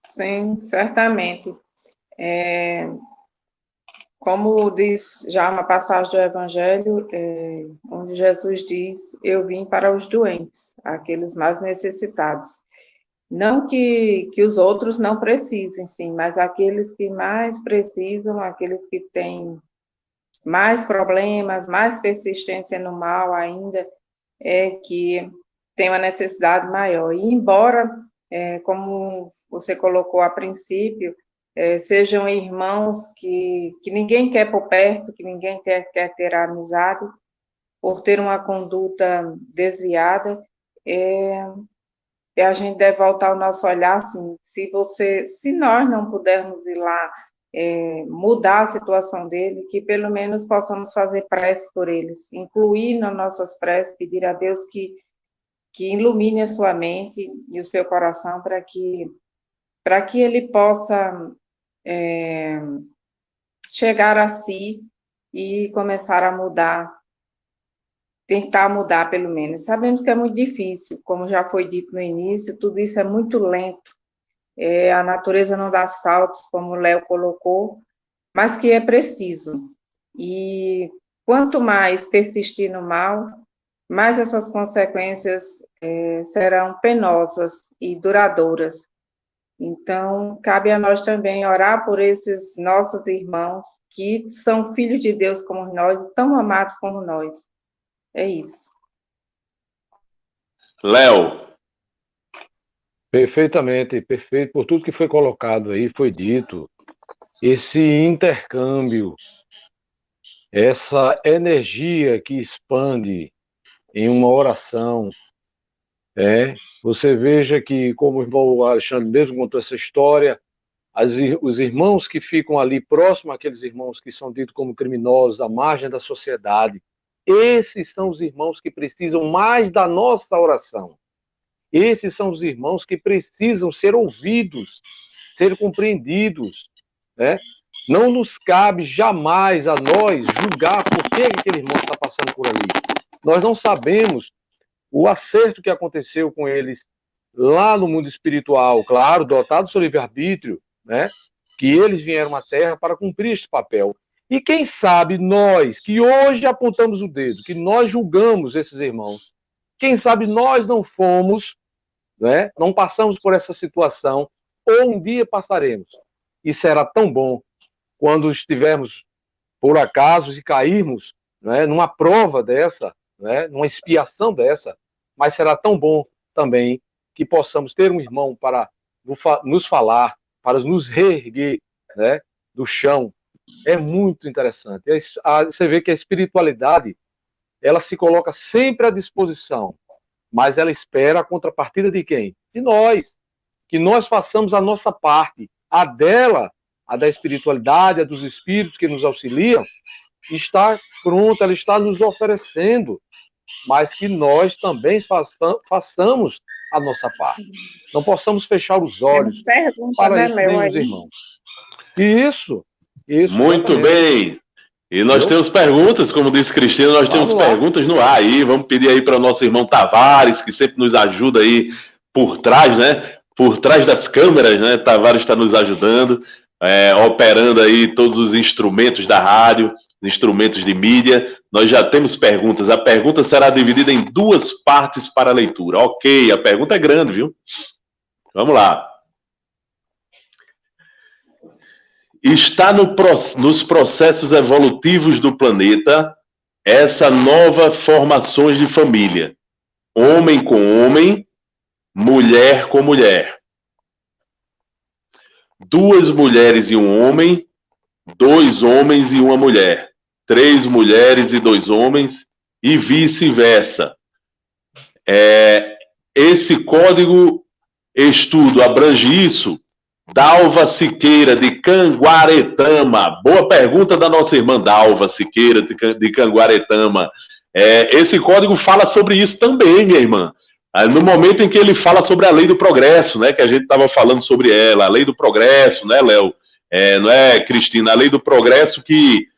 Sim, certamente. Como diz já uma passagem do Evangelho, onde Jesus diz: eu vim para os doentes, aqueles mais necessitados. Não que os outros não precisem, sim, mas aqueles que mais precisam, aqueles que têm mais problemas, mais persistência no mal ainda, é que tem uma necessidade maior. E embora, como você colocou a princípio, sejam irmãos que ninguém quer por perto, que ninguém quer ter amizade, por ter uma conduta desviada, a gente deve voltar o nosso olhar, assim, se nós não pudermos ir lá mudar a situação dele, que pelo menos possamos fazer prece por eles, incluir nas nossas preces, pedir a Deus que ilumine a sua mente e o seu coração para que ele possa chegar a si e começar a mudar, tentar mudar pelo menos. Sabemos que é muito difícil, como já foi dito no início, tudo isso é muito lento, a natureza não dá saltos, como o Léo colocou, mas que é preciso. E quanto mais persistir no mal, mais essas consequências serão penosas e duradouras. Então, cabe a nós também orar por esses nossos irmãos que são filhos de Deus como nós, tão amados como nós. É isso. Léo. Perfeitamente, perfeito. Por tudo que foi colocado aí, foi dito. Esse intercâmbio, essa energia que expande em uma oração, você veja que, como o irmão Alexandre mesmo contou essa história, os irmãos que ficam ali próximo àqueles irmãos que são ditos como criminosos, à margem da sociedade, esses são os irmãos que precisam mais da nossa oração. Esses são os irmãos que precisam ser ouvidos, ser compreendidos, né? Não nos cabe jamais a nós julgar por que aquele irmão está passando por ali. Nós não sabemos o acerto que aconteceu com eles lá no mundo espiritual, claro, dotado do seu livre-arbítrio, né? Que eles vieram à Terra para cumprir este papel. E quem sabe nós, que hoje apontamos o dedo, que nós julgamos esses irmãos, quem sabe nós não fomos, né? Não passamos por essa situação, ou um dia passaremos. E será tão bom quando estivermos, por acaso, e cairmos, né, numa prova dessa, né, numa expiação dessa, mas será tão bom também que possamos ter um irmão para nos falar, para nos reerguer, né, do chão. É muito interessante. Você vê que a espiritualidade, ela se coloca sempre à disposição, mas ela espera a contrapartida de quem? De nós. Que nós façamos a nossa parte. A dela, a da espiritualidade, a dos espíritos que nos auxiliam, está pronta, ela está nos oferecendo, mas que nós também façamos a nossa parte. Não possamos fechar os olhos para isso, nem os irmãos. Isso. Muito bem. E nós temos perguntas, como disse Cristina, nós temos perguntas no ar aí. Vamos pedir aí para o nosso irmão Tavares, que sempre nos ajuda aí por trás, né? Por trás das câmeras, né? Tavares está nos ajudando, operando aí todos os instrumentos da rádio, instrumentos de mídia. Nós já temos perguntas. A pergunta será dividida em 2 partes para a leitura. Ok, a pergunta é grande, viu? Vamos lá. Está nos processos evolutivos do planeta essa nova formações de família. Homem com homem, mulher com mulher. 2 mulheres e um homem, 2 homens e uma mulher. 3 mulheres e 2 homens e vice-versa. Esse código estudo abrange isso? Dalva Siqueira, de Canguaretama. Boa pergunta da nossa irmã Dalva Siqueira, de Canguaretama. Esse código fala sobre isso também, minha irmã. No momento em que ele fala sobre a lei do progresso, né, que a gente estava falando sobre ela, a lei do progresso, né, Léo? Não é, Cristina? A lei do progresso que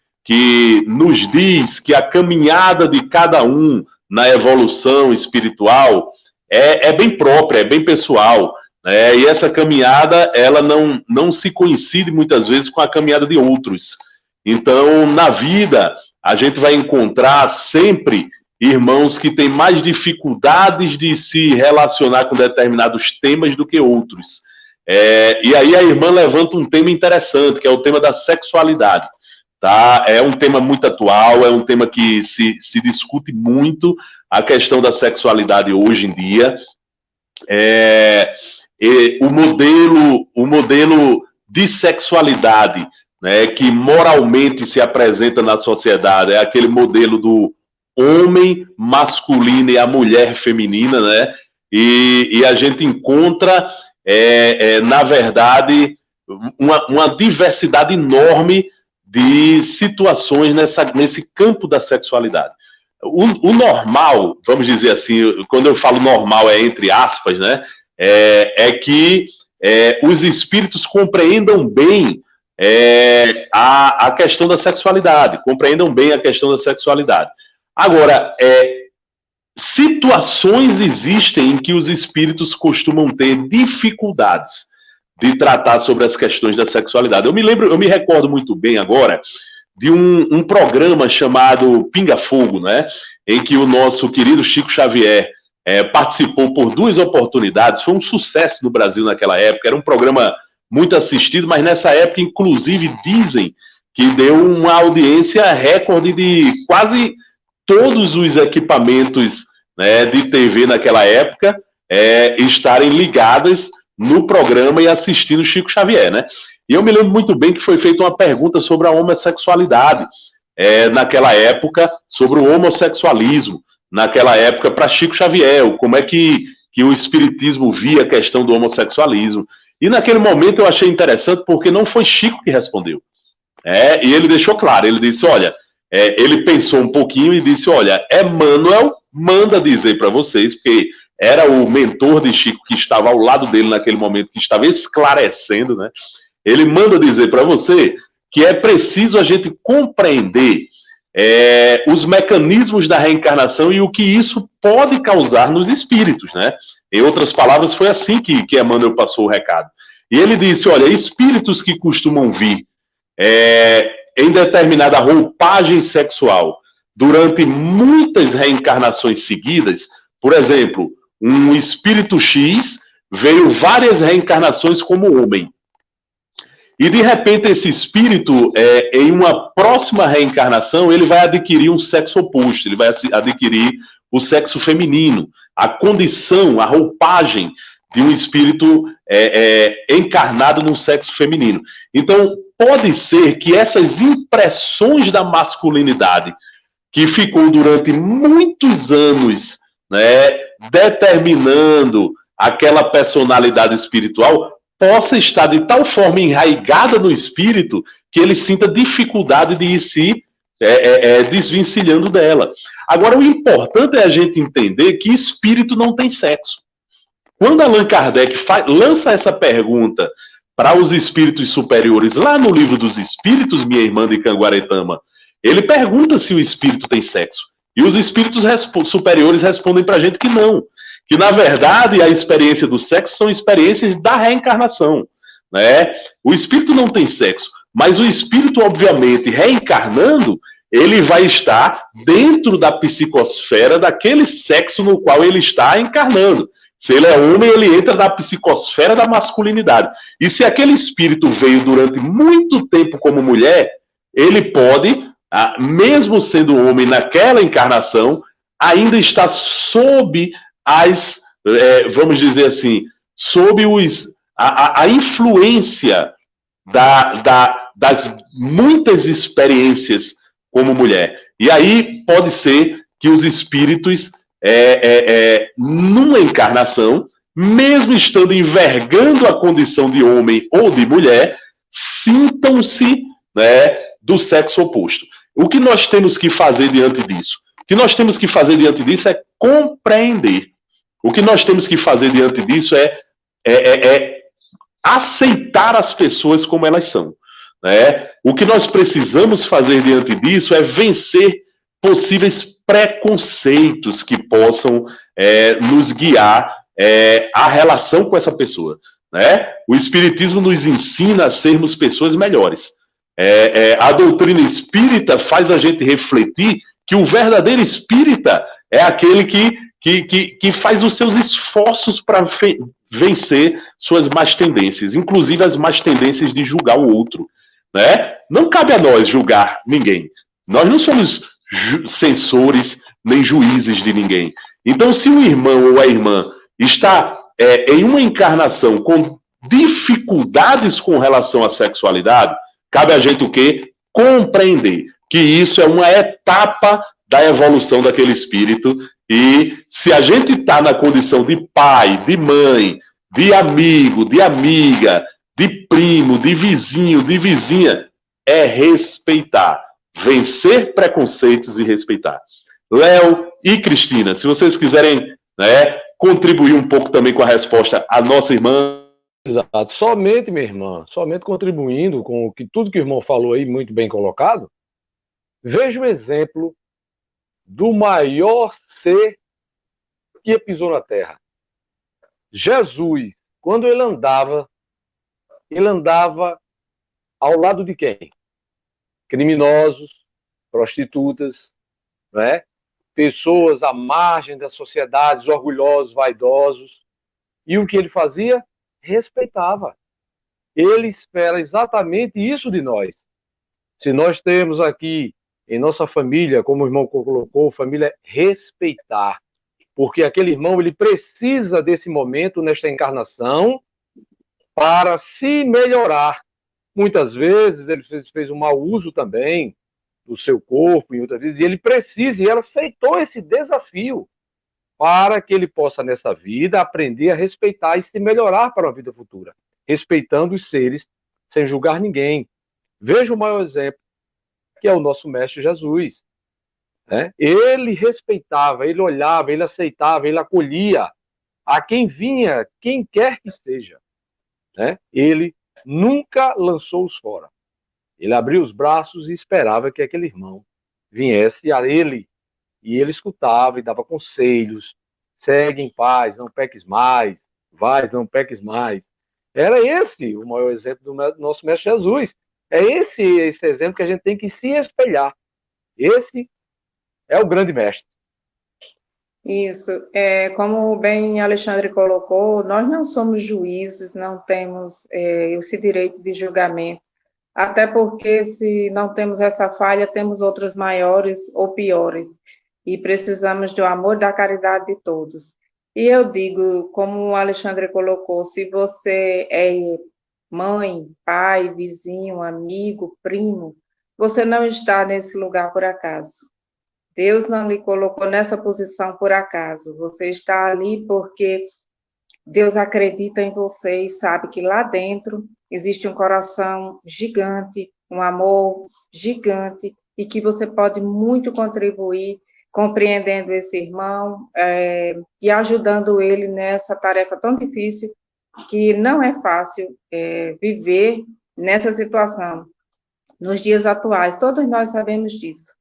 nos diz que a caminhada de cada um na evolução espiritual é bem própria, é bem pessoal. E essa caminhada, ela não se coincide muitas vezes com a caminhada de outros. Então, na vida, a gente vai encontrar sempre irmãos que têm mais dificuldades de se relacionar com determinados temas do que outros. E aí a irmã levanta um tema interessante, que é o tema da sexualidade. tá? É um tema muito atual, é um tema que se discute muito, a questão da sexualidade hoje em dia. O modelo de sexualidade, né, que moralmente se apresenta na sociedade é aquele modelo do homem masculino e a mulher feminina, né? E a gente encontra, na verdade, uma diversidade enorme de situações nesse campo da sexualidade. O normal, vamos dizer assim, quando eu falo normal é entre aspas, né? É que os espíritos compreendam bem a questão da sexualidade, compreendam bem a questão da sexualidade. Agora, situações existem em que os espíritos costumam ter dificuldades de tratar sobre as questões da sexualidade. Eu me recordo muito bem agora de um programa chamado Pinga Fogo, né? Em que o nosso querido Chico Xavier participou por 2 oportunidades. Foi um sucesso no Brasil naquela época. Era um programa muito assistido, mas nessa época, inclusive, dizem que deu uma audiência recorde de quase todos os equipamentos, né, de TV naquela época estarem ligados no programa e assistindo Chico Xavier, né? E eu me lembro muito bem que foi feita uma pergunta sobre a homossexualidade naquela época, sobre o homossexualismo naquela época para Chico Xavier, como é que o espiritismo via a questão do homossexualismo. E naquele momento eu achei interessante porque não foi Chico que respondeu. E ele deixou claro, ele disse, olha, ele pensou um pouquinho e disse, olha, Emmanuel manda dizer para vocês, porque era o mentor de Chico que estava ao lado dele naquele momento, que estava esclarecendo, né? Ele manda dizer para você que é preciso a gente compreender os mecanismos da reencarnação e o que isso pode causar nos espíritos, né? Em outras palavras, foi assim que Emmanuel passou o recado. E ele disse, olha, espíritos que costumam vir em determinada roupagem sexual durante muitas reencarnações seguidas, por exemplo, um espírito X veio várias reencarnações como homem. E, de repente, esse espírito, em uma próxima reencarnação, ele vai adquirir um sexo oposto, ele vai adquirir o sexo feminino, a condição, a roupagem de um espírito encarnado no sexo feminino. Então, pode ser que essas impressões da masculinidade, que ficou durante muitos anos, né, determinando aquela personalidade espiritual, possa estar de tal forma enraizada no espírito que ele sinta dificuldade de ir se desvencilhando dela. Agora, o importante é a gente entender que espírito não tem sexo. Quando Allan Kardec lança essa pergunta para os espíritos superiores, lá no Livro dos Espíritos, minha irmã de Canguaretama, ele pergunta se o espírito tem sexo. E os espíritos superiores respondem para a gente que não. Que, na verdade, a experiência do sexo são experiências da reencarnação, né? O espírito não tem sexo, mas o espírito, obviamente, reencarnando, ele vai estar dentro da psicosfera daquele sexo no qual ele está encarnando. Se ele é homem, ele entra na psicosfera da masculinidade. E se aquele espírito veio durante muito tempo como mulher, ele pode, mesmo sendo homem naquela encarnação, ainda estar sob vamos dizer assim, sob a influência das muitas experiências como mulher. E aí pode ser que os espíritos, numa encarnação, mesmo estando envergando a condição de homem ou de mulher, sintam-se, né, do sexo oposto. O que nós temos que fazer diante disso? O que nós temos que fazer diante disso é compreender. O que nós temos que fazer diante disso é aceitar as pessoas como elas são, né? O que nós precisamos fazer diante disso é vencer possíveis preconceitos que possam nos guiar a relação com essa pessoa, né? O Espiritismo nos ensina a sermos pessoas melhores. A doutrina espírita faz a gente refletir que o verdadeiro espírita é aquele que faz os seus esforços para vencer suas más tendências, inclusive as más tendências de julgar o outro. né? Não cabe a nós julgar ninguém. Nós não somos censores nem juízes de ninguém. Então, se o irmão ou a irmã está em uma encarnação com dificuldades com relação à sexualidade, cabe a gente o quê? Compreender que isso é uma etapa da evolução daquele espírito, e se a gente está na condição de pai, de mãe, de amigo, de amiga, de primo, de vizinho, de vizinha, é respeitar, vencer preconceitos e respeitar. Léo e Cristina, se vocês quiserem, né, contribuir um pouco também com a resposta à nossa irmã. Exato. Somente, minha irmã, somente contribuindo com tudo que o irmão falou aí, muito bem colocado, veja o exemplo do maior ser que pisou na Terra. Jesus, quando ele andava ao lado de quem? Criminosos, prostitutas, né? Pessoas à margem das sociedades, orgulhosos, vaidosos. E o que ele fazia? Respeitava. Ele espera exatamente isso de nós. Se nós temos aqui em nossa família, como o irmão colocou, família respeitar. Porque aquele irmão, ele precisa desse momento, nesta encarnação, para se melhorar. Muitas vezes ele fez um mau uso também do seu corpo, e outras vezes, e ele precisa, e ela aceitou esse desafio para que ele possa, nessa vida, aprender a respeitar e se melhorar para uma vida futura, respeitando os seres, sem julgar ninguém. Veja o maior exemplo, que é o nosso Mestre Jesus. Né? Ele respeitava, ele olhava, ele aceitava, ele acolhia a quem vinha, quem quer que seja. Né? Ele nunca lançou-os fora. Ele abriu os braços e esperava que aquele irmão viesse a ele. E ele escutava e dava conselhos. Segue em paz, não peques mais. Vais, não peques mais. Era esse o maior exemplo do nosso Mestre Jesus. É esse exemplo que a gente tem que se espelhar. Esse é o grande mestre. Isso. Como bem Alexandre colocou, nós não somos juízes, não temos esse direito de julgamento. Até porque, se não temos essa falha, temos outras maiores ou piores. E precisamos do amor e da caridade de todos. E eu digo, como o Alexandre colocou, se você é mãe, pai, vizinho, amigo, primo, você não está nesse lugar por acaso. Deus não lhe colocou nessa posição por acaso. Você está ali porque Deus acredita em você e sabe que lá dentro existe um coração gigante, um amor gigante, e que você pode muito contribuir compreendendo esse irmão e ajudando ele nessa tarefa tão difícil, que não é fácil viver nessa situação, nos dias atuais. Todos nós sabemos disso.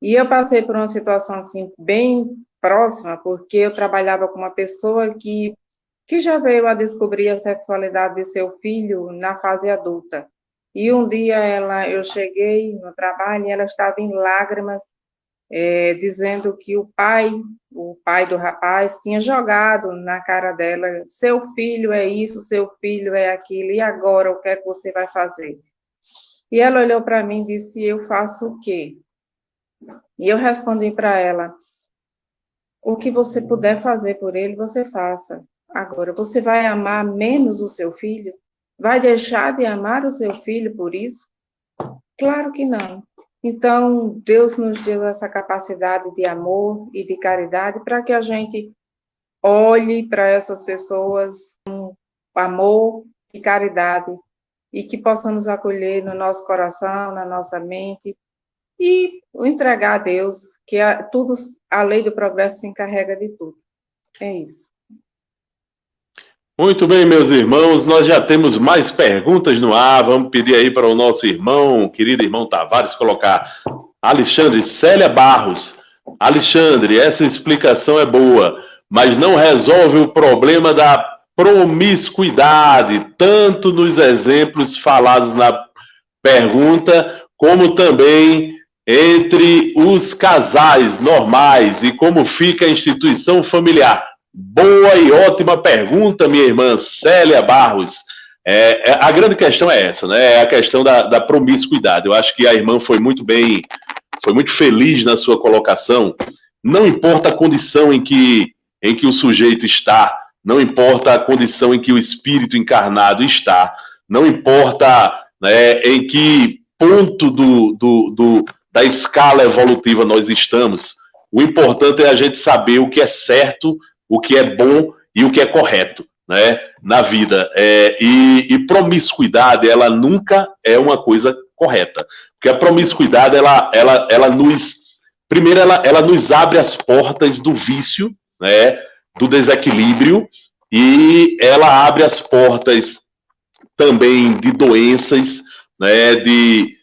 E eu passei por uma situação assim, bem próxima, porque eu trabalhava com uma pessoa que já veio a descobrir a sexualidade de seu filho na fase adulta. E um dia eu cheguei no trabalho e ela estava em lágrimas, dizendo que o pai do rapaz tinha jogado na cara dela: seu filho é isso, seu filho é aquilo, e agora o que é que você vai fazer? E ela olhou para mim e disse: eu faço o quê? E eu respondi para ela: o que você puder fazer por ele, você faça. Agora, você vai amar menos o seu filho? Vai deixar de amar o seu filho por isso? Claro que não. Então, Deus nos deu essa capacidade de amor e de caridade para que a gente olhe para essas pessoas com amor e caridade e que possamos acolher no nosso coração, na nossa mente e entregar a Deus, que a lei do progresso se encarrega de tudo. É isso. Muito bem, meus irmãos, nós já temos mais perguntas no ar. Vamos pedir aí para o nosso irmão, querido irmão Tavares, colocar Alexandre, Célia Barros. Alexandre, essa explicação é boa, mas não resolve o problema da promiscuidade, tanto nos exemplos falados na pergunta, como também entre os casais normais e como fica a instituição familiar. Boa e ótima pergunta, minha irmã Célia Barros. A grande questão é essa, né? É a questão da promiscuidade. Eu acho que a irmã foi muito feliz na sua colocação. Não importa a condição em que o sujeito está, não importa a condição em que o espírito encarnado está, não importa, né, em que ponto da escala evolutiva nós estamos. O importante é a gente saber o que é certo, o que é bom e o que é correto, né, na vida. E promiscuidade, ela nunca é uma coisa correta. Porque a promiscuidade, ela nos... Primeiro, ela nos abre as portas do vício, né, do desequilíbrio, e ela abre as portas também de doenças, né, de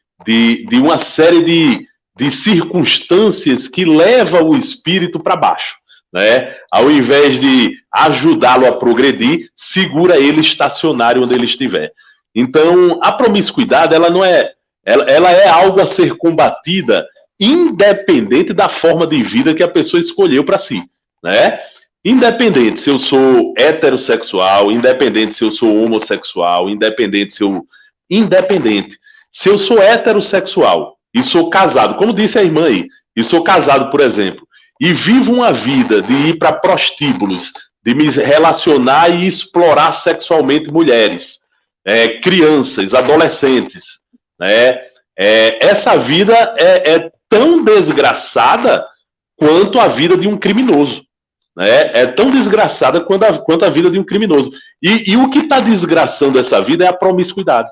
uma série de circunstâncias que levam o espírito para baixo, né? Ao invés de ajudá-lo a progredir, segura ele estacionário onde ele estiver. Então, a promiscuidade, ela é algo a ser combatida independente da forma de vida que a pessoa escolheu para si, né? Independente se eu sou heterossexual, independente se eu sou homossexual, independente se eu sou heterossexual e sou casado, como disse a irmã aí, e sou casado, por exemplo, e vivo uma vida de ir para prostíbulos, de me relacionar e explorar sexualmente mulheres, crianças, adolescentes, né? Essa vida é tão desgraçada quanto a vida de um criminoso. Né? É tão desgraçada quanto a vida de um criminoso. E o que está desgraçando essa vida é a promiscuidade.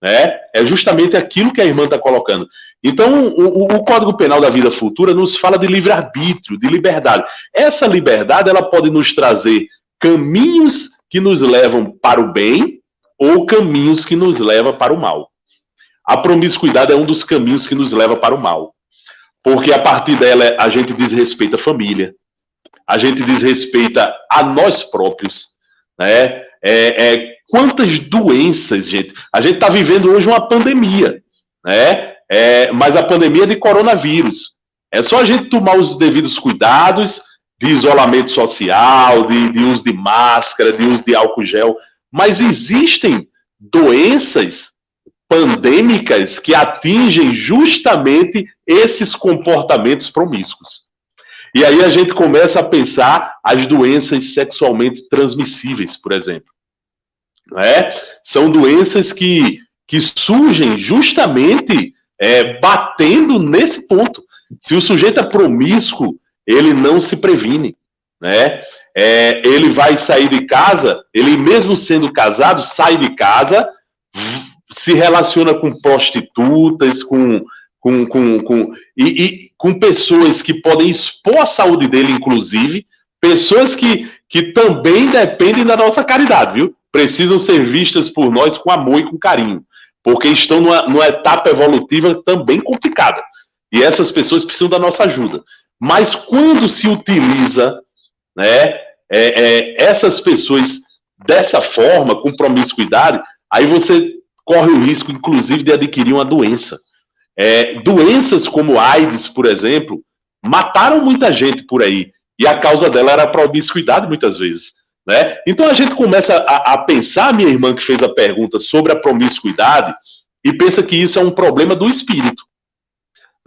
Né? É justamente aquilo que a irmã está colocando. Então, o Código Penal da Vida Futura nos fala de livre-arbítrio, de liberdade. Essa liberdade, ela pode nos trazer caminhos que nos levam para o bem ou caminhos que nos levam para o mal. A promiscuidade é um dos caminhos que nos leva para o mal. Porque a partir dela a gente desrespeita a família, a gente desrespeita a nós próprios, né? Quantas doenças, gente. A gente está vivendo hoje uma pandemia, né? Mas a pandemia é de coronavírus. É só a gente tomar os devidos cuidados de isolamento social, de uso de máscara, de uso de álcool gel. Mas existem doenças pandêmicas que atingem justamente esses comportamentos promíscuos. E aí a gente começa a pensar as doenças sexualmente transmissíveis, por exemplo. Né? São doenças que surgem justamente batendo nesse ponto. Se o sujeito é promíscuo, ele não se previne. Né? Ele vai sair de casa, ele mesmo sendo casado, sai de casa, se relaciona com prostitutas, com pessoas que podem expor a saúde dele, inclusive, pessoas que também dependem da nossa caridade, viu? Precisam ser vistas por nós com amor e com carinho, porque estão numa etapa evolutiva também complicada. E essas pessoas precisam da nossa ajuda. Mas quando se utiliza, né, essas pessoas dessa forma, com promiscuidade, aí você corre o risco, inclusive, de adquirir uma doença. Doenças como AIDS, por exemplo, mataram muita gente por aí. E a causa dela era a promiscuidade, muitas vezes. Né? Então a gente começa a pensar, minha irmã que fez a pergunta sobre a promiscuidade, e pensa que isso é um problema do espírito.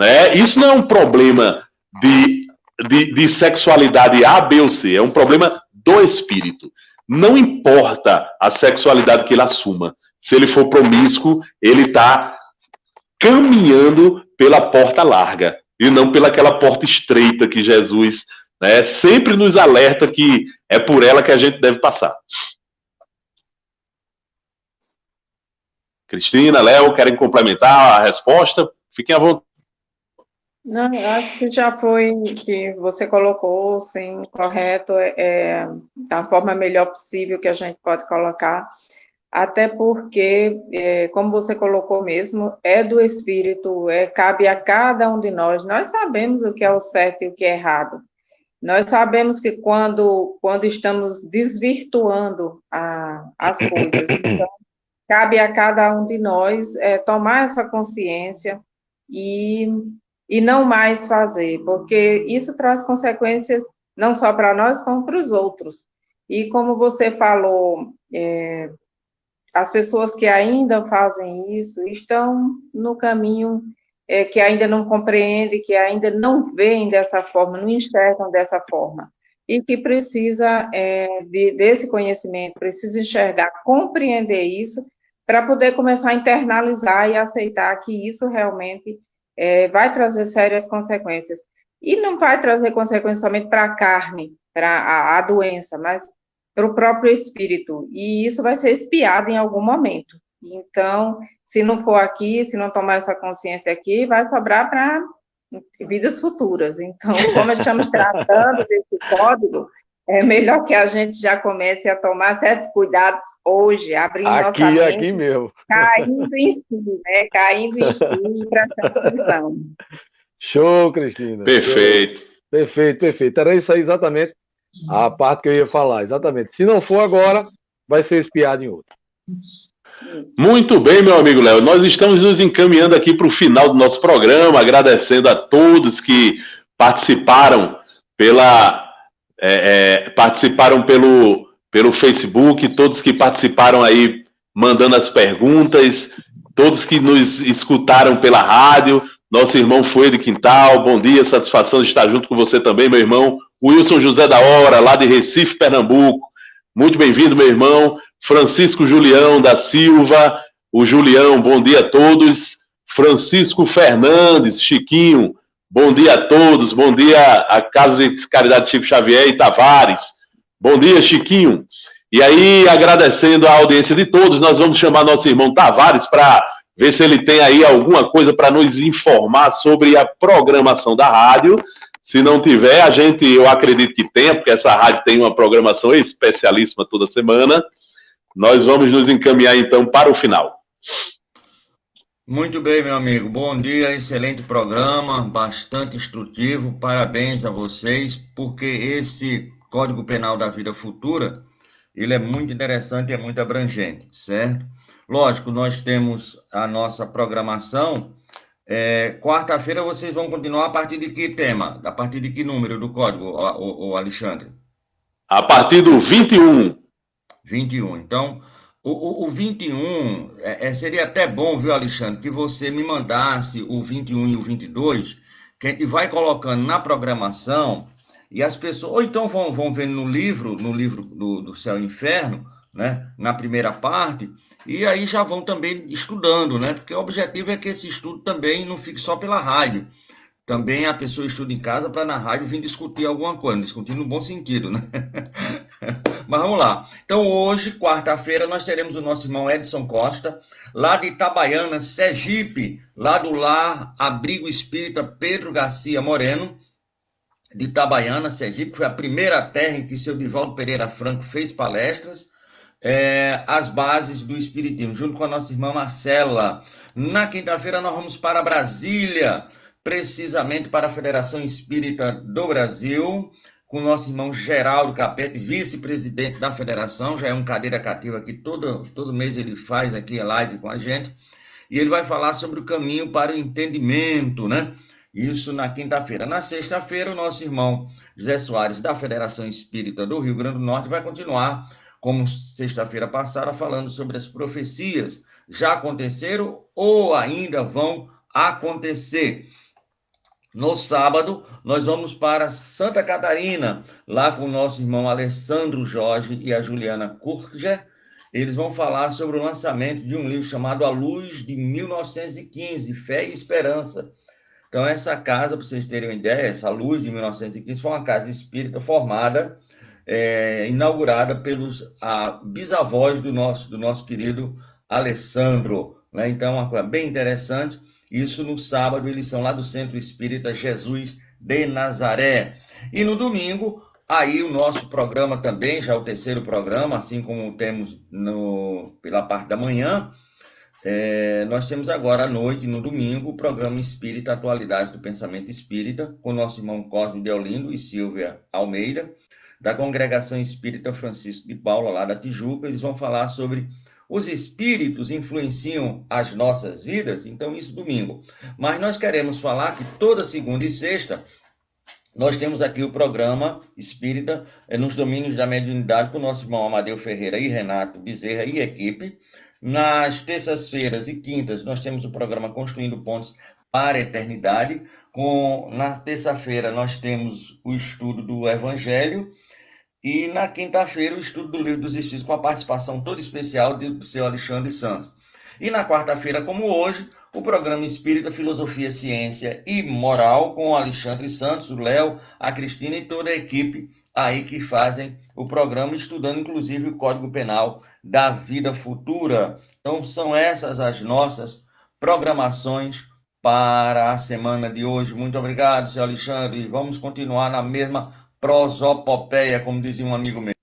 Né? Isso não é um problema de sexualidade A, B ou C, é um problema do espírito. Não importa a sexualidade que ele assuma. Se ele for promíscuo, ele está caminhando pela porta larga e não pelaquela porta estreita que Jesus, né, sempre nos alerta que é por ela que a gente deve passar. Cristina, Léo, querem complementar a resposta? Fiquem à vontade. Não, eu acho que já foi que você colocou, sim, correto, da forma melhor possível que a gente pode colocar. Até porque, como você colocou mesmo, é do Espírito, cabe a cada um de nós. Nós sabemos o que é o certo e o que é errado. Nós sabemos que quando estamos desvirtuando as coisas, então, cabe a cada um de nós tomar essa consciência e não mais fazer, porque isso traz consequências não só para nós, como para os outros. E como você falou... as pessoas que ainda fazem isso estão no caminho que ainda não compreendem, que ainda não veem dessa forma, não enxergam dessa forma, e que precisa desse conhecimento, precisa enxergar, compreender isso, para poder começar a internalizar e aceitar que isso realmente vai trazer sérias consequências. E não vai trazer consequências somente para a carne, para a doença, mas para o próprio espírito. E isso vai ser expiado em algum momento. Então, se não for aqui, se não tomar essa consciência aqui, vai sobrar para vidas futuras. Então, como estamos tratando desse código, é melhor que a gente já comece a tomar certos cuidados hoje, abrindo nossa mente. Aqui mesmo. Caindo em si, né? Caindo em si e prestando atenção. Show, Cristina. Perfeito. Show. Perfeito. Era isso aí exatamente a parte que eu ia falar. Exatamente. Se não for agora, vai ser espiado em outro. Muito bem, meu amigo Léo. Nós estamos nos encaminhando aqui para o final do nosso programa, agradecendo a todos que participaram pelo Facebook, todos que participaram aí mandando as perguntas, todos que nos escutaram pela rádio. Nosso irmão Fuê Quintal, bom dia, satisfação de estar junto com você também, meu irmão. Wilson José da Hora, lá de Recife, Pernambuco. Muito bem-vindo, meu irmão. Francisco Julião da Silva, o Julião, bom dia a todos. Francisco Fernandes, Chiquinho, bom dia a todos. Bom dia à Casa de Caridade Chico Xavier e Tavares. Bom dia, Chiquinho. E aí, agradecendo a audiência de todos, nós vamos chamar nosso irmão Tavares para ver se ele tem aí alguma coisa para nos informar sobre a programação da rádio. Se não tiver, eu acredito que tenha, porque essa rádio tem uma programação especialíssima toda semana. Nós vamos nos encaminhar, então, para o final. Muito bem, meu amigo. Bom dia, excelente programa, bastante instrutivo. Parabéns a vocês, porque esse Código Penal da Vida Futura, ele é muito interessante e é muito abrangente, certo? Lógico, nós temos a nossa programação. Quarta-feira vocês vão continuar a partir de que tema? A partir de que número do código, o Alexandre? A partir do 21. 21. Então, o 21, seria até bom, viu, Alexandre, que você me mandasse o 21 e o 22, que a gente vai colocando na programação, e as pessoas, ou então vão vendo no livro do Céu e Inferno, né, na primeira parte, e aí já vão também estudando, né, porque o objetivo é que esse estudo também não fique só pela rádio. Também a pessoa estuda em casa para na rádio vir discutir alguma coisa, discutir no bom sentido, né? Mas vamos lá. Então hoje, quarta-feira, nós teremos o nosso irmão Edson Costa, lá de Itabaiana, Sergipe, lá do Lar Abrigo Espírita Pedro Garcia Moreno, de Itabaiana, Sergipe, que foi a primeira terra em que seu Divaldo Pereira Franco fez palestras, as bases do Espiritismo, junto com a nossa irmã Marcela. Na quinta-feira nós vamos para Brasília, precisamente para a Federação Espírita do Brasil, com o nosso irmão Geraldo Capete, vice-presidente da federação, já é um cadeira cativa aqui, todo mês ele faz aqui a live com a gente, e ele vai falar sobre o caminho para o entendimento, né? Isso na quinta-feira. Na sexta-feira, o nosso irmão José Soares, da Federação Espírita do Rio Grande do Norte, vai continuar, como sexta-feira passada, falando sobre as profecias. Já aconteceram ou ainda vão acontecer. No sábado, nós vamos para Santa Catarina, lá com o nosso irmão Alessandro Jorge e a Juliana Kurger. Eles vão falar sobre o lançamento de um livro chamado A Luz de 1915, Fé e Esperança. Então, essa casa, para vocês terem uma ideia, essa Luz de 1915 foi uma casa espírita formada, inaugurada pelos bisavós do nosso querido Alessandro, né? Então, uma coisa bem interessante. Isso no sábado, eles são lá do Centro Espírita Jesus de Nazaré. E no domingo, aí o nosso programa também, já o terceiro programa, assim como temos pela parte da manhã, nós temos agora à noite, no domingo, o programa Espírita Atualidades do Pensamento Espírita, com o nosso irmão Cosme Deolindo e Silvia Almeida, da Congregação Espírita Francisco de Paula, lá da Tijuca. Eles vão falar sobre os espíritos influenciam as nossas vidas, então isso domingo. Mas nós queremos falar que toda segunda e sexta nós temos aqui o programa Espírita nos domínios da mediunidade com o nosso irmão Amadeu Ferreira e Renato Bezerra e equipe. Nas terças-feiras e quintas, nós temos o programa Construindo Pontes para a Eternidade. Na terça-feira, nós temos o estudo do Evangelho. E na quinta-feira, o estudo do Livro dos Espíritos, com a participação toda especial do seu Alexandre Santos. E na quarta-feira, como hoje, o programa Espírita, Filosofia, Ciência e Moral, com o Alexandre Santos, o Léo, a Cristina e toda a equipe aí que fazem o programa, estudando inclusive o Código Penal da Vida Futura. Então, são essas as nossas programações para a semana de hoje. Muito obrigado, senhor Alexandre. Vamos continuar na mesma prosopopeia, como dizia um amigo meu.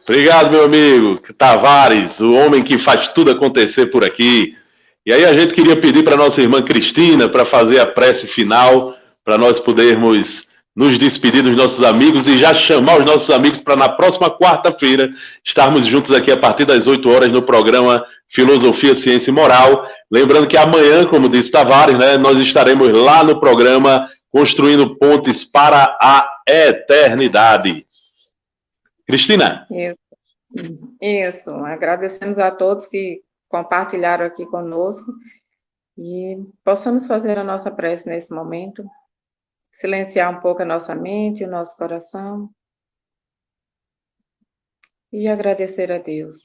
Obrigado, meu amigo Tavares, o homem que faz tudo acontecer por aqui. E aí a gente queria pedir para nossa irmã Cristina para fazer a prece final, para nós podermos nos despedir dos nossos amigos e já chamar os nossos amigos para na próxima quarta-feira estarmos juntos aqui a partir das 8 horas no programa Filosofia, Ciência e Moral. Lembrando que amanhã, como disse Tavares, né, nós estaremos lá no programa Construindo Pontes para a Eternidade. Cristina. Isso. Agradecemos a todos que compartilharam aqui conosco e possamos fazer a nossa prece nesse momento, silenciar um pouco a nossa mente e o nosso coração e agradecer a Deus.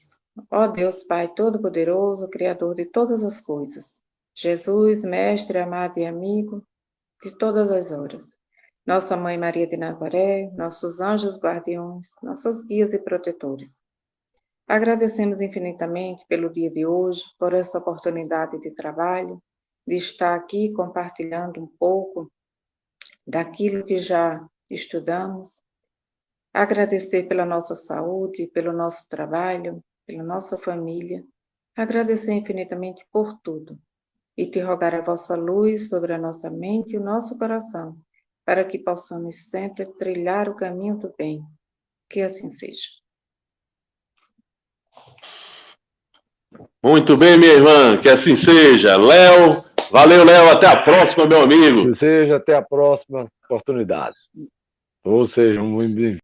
Ó Deus Pai Todo-Poderoso, Criador de todas as coisas, Jesus, Mestre, amado e amigo de todas as horas, Nossa Mãe Maria de Nazaré, nossos anjos guardiões, nossos guias e protetores. Agradecemos infinitamente pelo dia de hoje, por essa oportunidade de trabalho, de estar aqui compartilhando um pouco daquilo que já estudamos. Agradecer pela nossa saúde, pelo nosso trabalho, pela nossa família. Agradecer infinitamente por tudo. E te rogar a vossa luz sobre a nossa mente e o nosso coração, para que possamos sempre trilhar o caminho do bem. Que assim seja. Muito bem, minha irmã, que assim seja. Léo, valeu, Léo, até a próxima, meu amigo. Que seja, até a próxima oportunidade. Todos sejam muito bem-vindos.